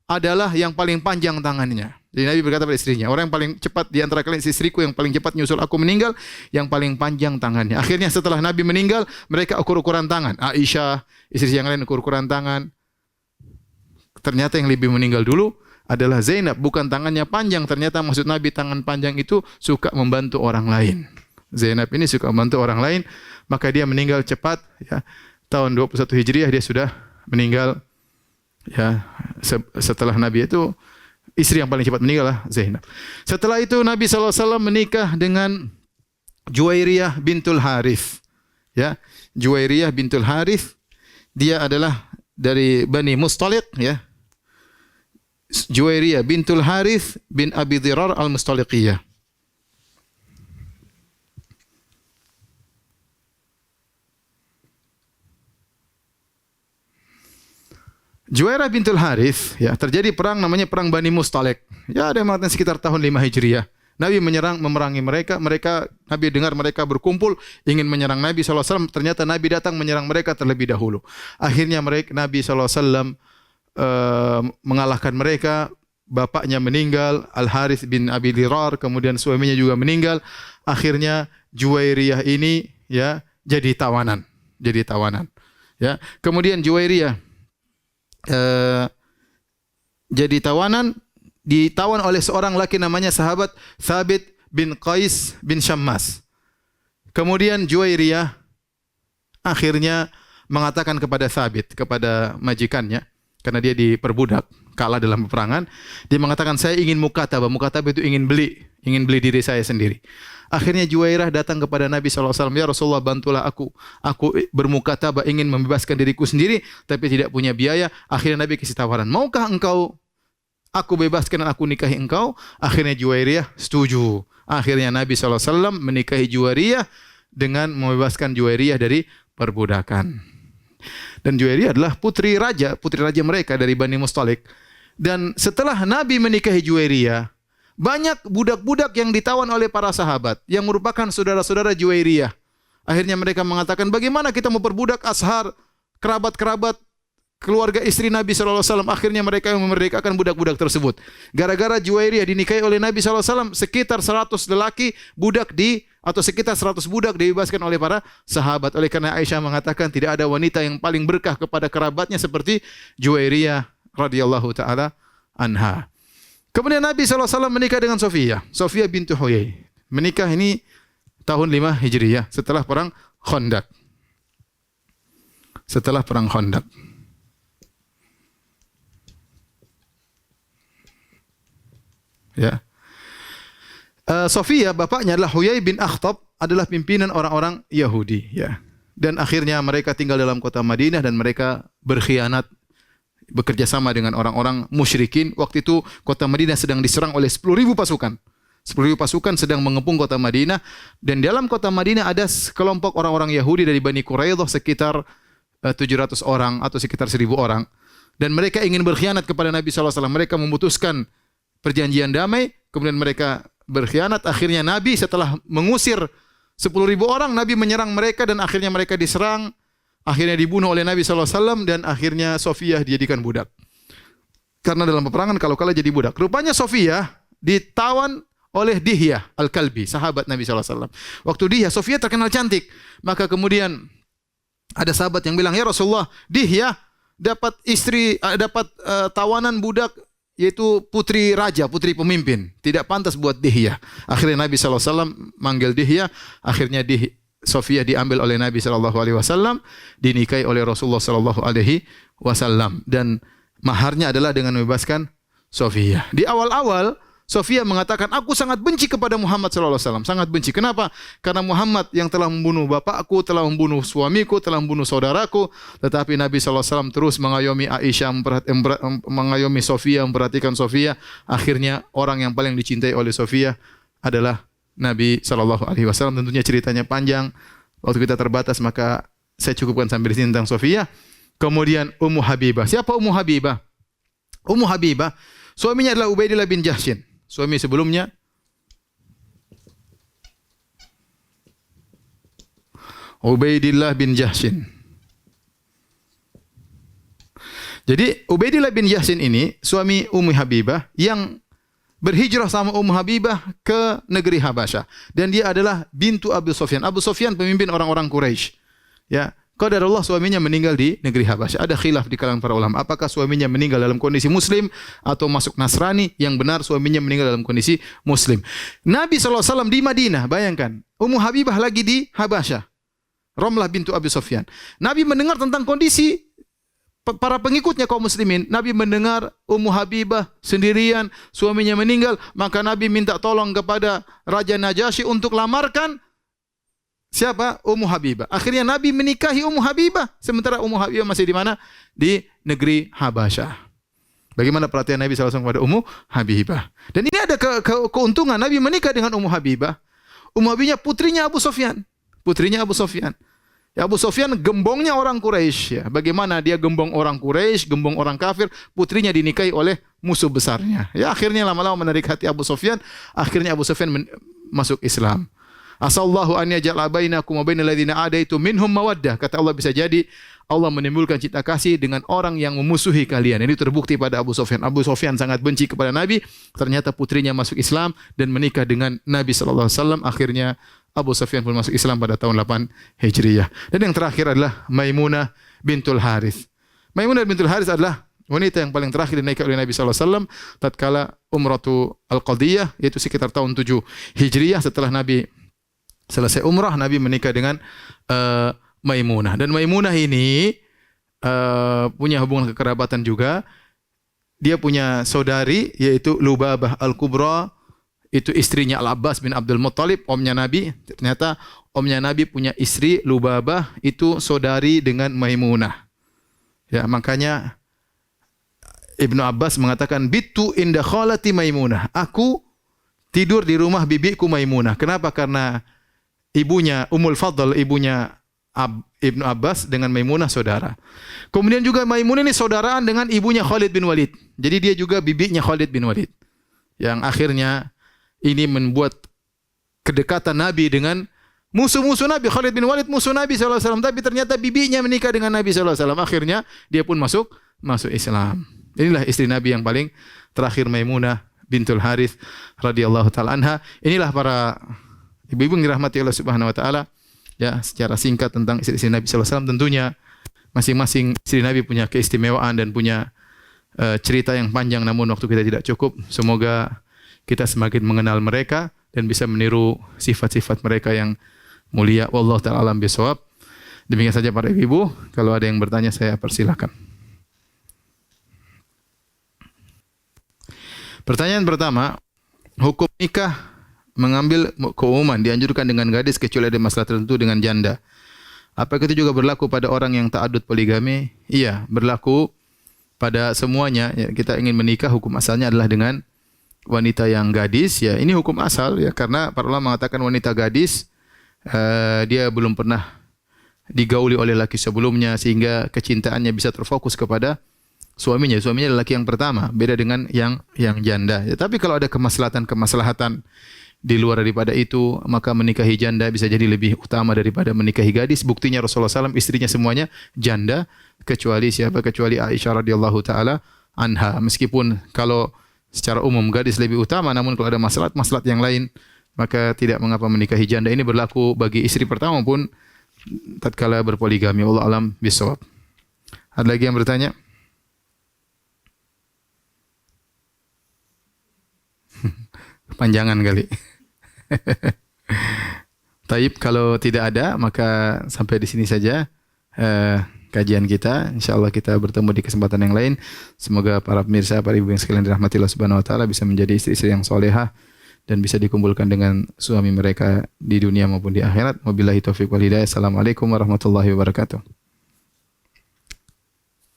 adalah yang paling panjang tangannya. Jadi Nabi berkata pada istrinya, orang yang paling cepat di antara kalian, istriku yang paling cepat nyusul aku meninggal, yang paling panjang tangannya. Akhirnya setelah Nabi meninggal, mereka ukur-ukuran tangan. Aisyah, istri yang lain ukur-ukuran tangan. Ternyata yang lebih meninggal dulu adalah Zainab. Bukan tangannya panjang, ternyata maksud Nabi tangan panjang itu suka membantu orang lain. Zainab ini suka membantu orang lain, maka dia meninggal cepat. Ya, tahun 21 Hijriah dia sudah meninggal. Ya, setelah Nabi itu, istri yang paling cepat meninggal lah Zainab. Setelah itu Nabi SAW menikah dengan Juwairiyah bintul Harith. Ya, Juwairiyah bintul Harith, dia adalah dari Bani Mustaliq, ya. Juwairiyah bintul Harith bin Abi Dhirar al-Mustaliqiyah. Juwairiyah bintul Harith, ya, terjadi perang namanya perang Bani Mustaliq. Ya, ada yang mengatakan sekitar tahun 5 Hijriah. Nabi memerangi mereka. Nabi dengar mereka berkumpul ingin menyerang Nabi SAW. Ternyata Nabi datang menyerang mereka terlebih dahulu. Akhirnya Nabi SAW mengalahkan mereka. Bapaknya meninggal, Al-Harith bin Abi Dhirar, kemudian suaminya juga meninggal. Akhirnya Juwairiyah ini, ya, jadi tawanan. Ya. Kemudian Juwairiyah jadi tawanan, ditawan oleh seorang laki namanya sahabat Thabit bin Qais bin Syammas. Kemudian Juwairiyah akhirnya mengatakan kepada Thabit, kepada majikannya, karena dia diperbudak, kalah dalam peperangan, dia mengatakan, saya ingin mukatabah. Mukatabah itu ingin beli diri saya sendiri. Akhirnya Juwairiyah datang kepada Nabi SAW, ya Rasulullah, bantulah aku. Aku bermukatabah, ingin membebaskan diriku sendiri, tapi tidak punya biaya. Akhirnya Nabi kasih tawaran, maukah engkau aku bebaskan dan aku nikahi engkau? Akhirnya Juwairiyah setuju. Akhirnya Nabi SAW menikahi Juwairiyah dengan membebaskan Juwairiyah dari perbudakan. Dan Juwairiyah adalah putri raja mereka dari Bani Mustaliq. Dan setelah Nabi menikahi Juwairiyah, banyak budak-budak yang ditawan oleh para sahabat yang merupakan saudara-saudara Juwairiyah. Akhirnya mereka mengatakan, bagaimana kita memperbudak Ashar, kerabat-kerabat keluarga istri Nabi SAW. Akhirnya mereka yang memerdekakan budak-budak tersebut. Gara-gara Juwairiyah dinikahi oleh Nabi SAW, sekitar 100 lelaki budak atau sekitar 100 budak dibebaskan oleh para sahabat. Oleh karena Aisyah mengatakan tidak ada wanita yang paling berkah kepada kerabatnya seperti Juwairiyah radhiyallahu taala anha. Kemudian Nabi SAW menikah dengan Sofiyah bintu Huyai. Menikah ini tahun 5 Hijriyah setelah perang Khandaq. Ya. Sofiyah bapaknya adalah Huyai bin Akhtab, adalah pimpinan orang-orang Yahudi, ya. Dan akhirnya mereka tinggal dalam kota Madinah dan mereka berkhianat, bekerja sama dengan orang-orang musyrikin. Waktu itu kota Madinah sedang diserang oleh 10.000 pasukan. 10.000 pasukan sedang mengepung kota Madinah, dan dalam kota Madinah ada sekelompok orang-orang Yahudi dari Bani Quraidah sekitar 700 orang atau sekitar 1.000 orang, dan mereka ingin berkhianat kepada Nabi SAW. Mereka memutuskan perjanjian damai, kemudian mereka berkhianat. Akhirnya Nabi setelah mengusir 10.000 orang, Nabi menyerang mereka dan akhirnya mereka diserang. Akhirnya dibunuh oleh Nabi SAW dan akhirnya Sofiyah dijadikan budak. Karena dalam peperangan kalau kalah jadi budak. Rupanya Sofiyah ditawan oleh Dihyah Al-Kalbi, sahabat Nabi SAW. Waktu Sofiyah terkenal cantik. Maka kemudian ada sahabat yang bilang, ya Rasulullah, Dihyah dapat tawanan budak, yaitu putri raja, putri pemimpin. Tidak pantas buat Dihyah. Akhirnya Nabi SAW manggil Dihyah. Akhirnya Sofiyah diambil oleh Nabi SAW, dinikahi oleh Rasulullah SAW. Dan maharnya adalah dengan membebaskan Sofiyah. Di awal-awal, Sofiyah mengatakan, aku sangat benci kepada Muhammad SAW. Sangat benci. Kenapa? Karena Muhammad yang telah membunuh bapakku, telah membunuh suamiku, telah membunuh saudaraku. Tetapi Nabi SAW terus mengayomi Aisyah, mengayomi Sofiyah, memperhatikan Sofiyah. Akhirnya orang yang paling dicintai oleh Sofiyah adalah Nabi SAW. Tentunya ceritanya panjang. Waktu kita terbatas, maka saya cukupkan sampai di sini tentang Sofiyah. Kemudian Ummu Habibah. Siapa Ummu Habibah? Ummu Habibah, suaminya adalah Ubaidillah bin Jahshin. Suami sebelumnya Ubaidillah bin Jahshin. Jadi Ubaidillah bin Jahshin ini suami Ummu Habibah yang berhijrah sama Ummu Habibah ke negeri Habasyah, dan dia adalah bintu Abu Sufyan. Abu Sufyan pemimpin orang-orang Quraisy. Ya, qadarullah suaminya meninggal di negeri Habasyah. Ada khilaf di kalangan para ulama, apakah suaminya meninggal dalam kondisi muslim atau masuk Nasrani. Yang benar suaminya meninggal dalam kondisi muslim. Nabi SAW di Madinah, bayangkan, Ummu Habibah lagi di Habasyah, Ramlah bintu Abi Sufyan. Nabi mendengar tentang kondisi para pengikutnya kaum muslimin. Nabi mendengar Ummu Habibah sendirian, suaminya meninggal, maka Nabi minta tolong kepada Raja Najasyi untuk lamarkan siapa? Ummu Habibah. Akhirnya Nabi menikahi Ummu Habibah, sementara Ummu Habibah masih di mana? Di negeri Habasyah. Bagaimana perhatian Nabi SAW kepada Ummu Habibah. Dan ini ada keuntungan, Nabi menikah dengan Ummu Habibah. Ummu Habibah putrinya Abu Sufyan. Putrinya Abu Sufyan. Ya, Abu Sufyan gembongnya orang Quraisy. Ya. Bagaimana dia gembong orang Quraisy, gembong orang kafir, putrinya dinikahi oleh musuh besarnya. Ya, akhirnya lama-lama menarik hati Abu Sufyan. Akhirnya Abu Sufyan masuk Islam. Asallahu an yaj'ala bainakum wa bainal ladzina adaitu minhum mawaddah. Kata Allah, bisa jadi Allah menimbulkan cinta kasih dengan orang yang memusuhi kalian. Ini terbukti pada Abu Sufyan. Abu Sufyan sangat benci kepada Nabi. Ternyata putrinya masuk Islam dan menikah dengan Nabi SAW. Akhirnya Abu Sufyan pun masuk Islam pada tahun 8 Hijriyah. Dan yang terakhir adalah Maimunah bintul Harith. Maimunah bintul Harith adalah wanita yang paling terakhir dinikahi oleh Nabi SAW tatkala Umratu Al-Qadiyah, yaitu sekitar tahun 7 Hijriyah. Setelah Nabi selesai umrah, Nabi menikah dengan Maimunah. Dan Maimunah ini punya hubungan kekerabatan juga. Dia punya saudari, yaitu Lubabah Al-Kubra. Itu istrinya Al-Abbas bin Abdul Muttalib, omnya Nabi. Ternyata omnya Nabi punya istri Lubabah, itu saudari dengan Maimunah. Ya, makanya Ibnu Abbas mengatakan, Bittu inda khalati Maimunah. Aku tidur di rumah bibiku Maimunah. Kenapa? Karena ibunya Ummul Fadl, ibunya Ibnu Abbas dengan Maimunah saudara. Kemudian juga Maimunah ini saudaraan dengan ibunya Khalid bin Walid. Jadi dia juga bibinya Khalid bin Walid. Yang akhirnya ini membuat kedekatan Nabi dengan Musuh-musuh Nabi, Khalid bin Walid musuh Nabi SAW, tapi ternyata bibinya menikah dengan Nabi SAW. Akhirnya dia pun masuk Islam. Inilah istri Nabi yang paling terakhir, Maimunah bintul Harith radhiyallahu taala anha. Inilah para ibu-ibu yang dirahmati Allah Subhanahu wa taala. Ya, secara singkat tentang istri-istri Nabi SAW. Tentunya masing-masing istri Nabi punya keistimewaan dan punya cerita yang panjang, namun waktu kita tidak cukup. Semoga kita semakin mengenal mereka dan bisa meniru sifat-sifat mereka yang mulia. Wallahu ta'ala alam bisawab. Demikian saja para ibu. Kalau ada yang bertanya saya persilakan. Pertanyaan pertama, hukum nikah mengambil keumuman dianjurkan dengan gadis kecuali ada masalah tertentu dengan janda. Apakah itu juga berlaku pada orang yang ta'addud poligami? Iya, berlaku pada semuanya. Ya, kita ingin menikah, hukum asalnya adalah dengan wanita yang gadis. Ya, ini hukum asal ya, karena para ulama mengatakan wanita gadis dia belum pernah digauli oleh laki sebelumnya sehingga kecintaannya bisa terfokus kepada suaminya. Suaminya adalah laki yang pertama, beda dengan yang janda. Ya, tapi kalau ada kemaslahatan di luar daripada itu, maka menikahi janda bisa jadi lebih utama daripada menikahi gadis. Buktinya Rasulullah SAW istrinya semuanya janda, kecuali siapa? Kecuali Aisyah radhiyallahu taala anha. Meskipun kalau secara umum gadis lebih utama, namun kalau ada masalah yang lain, maka tidak mengapa menikahi janda. Ini berlaku bagi istri pertama pun tatkala berpoligami. Allah alam bisawab. Ada lagi yang bertanya? Panjangan kali. Taib, kalau tidak ada maka sampai di sini saja kajian kita. Insyaallah kita bertemu di kesempatan yang lain. Semoga para pemirsa, para ibu yang sekalian dirahmati Allah Subhanahu wa taala bisa menjadi istri-istri yang solehah dan bisa dikumpulkan dengan suami mereka di dunia maupun di akhirat. Wabillahi taufiq wal hidayah. Assalamualaikum warahmatullahi wabarakatuh.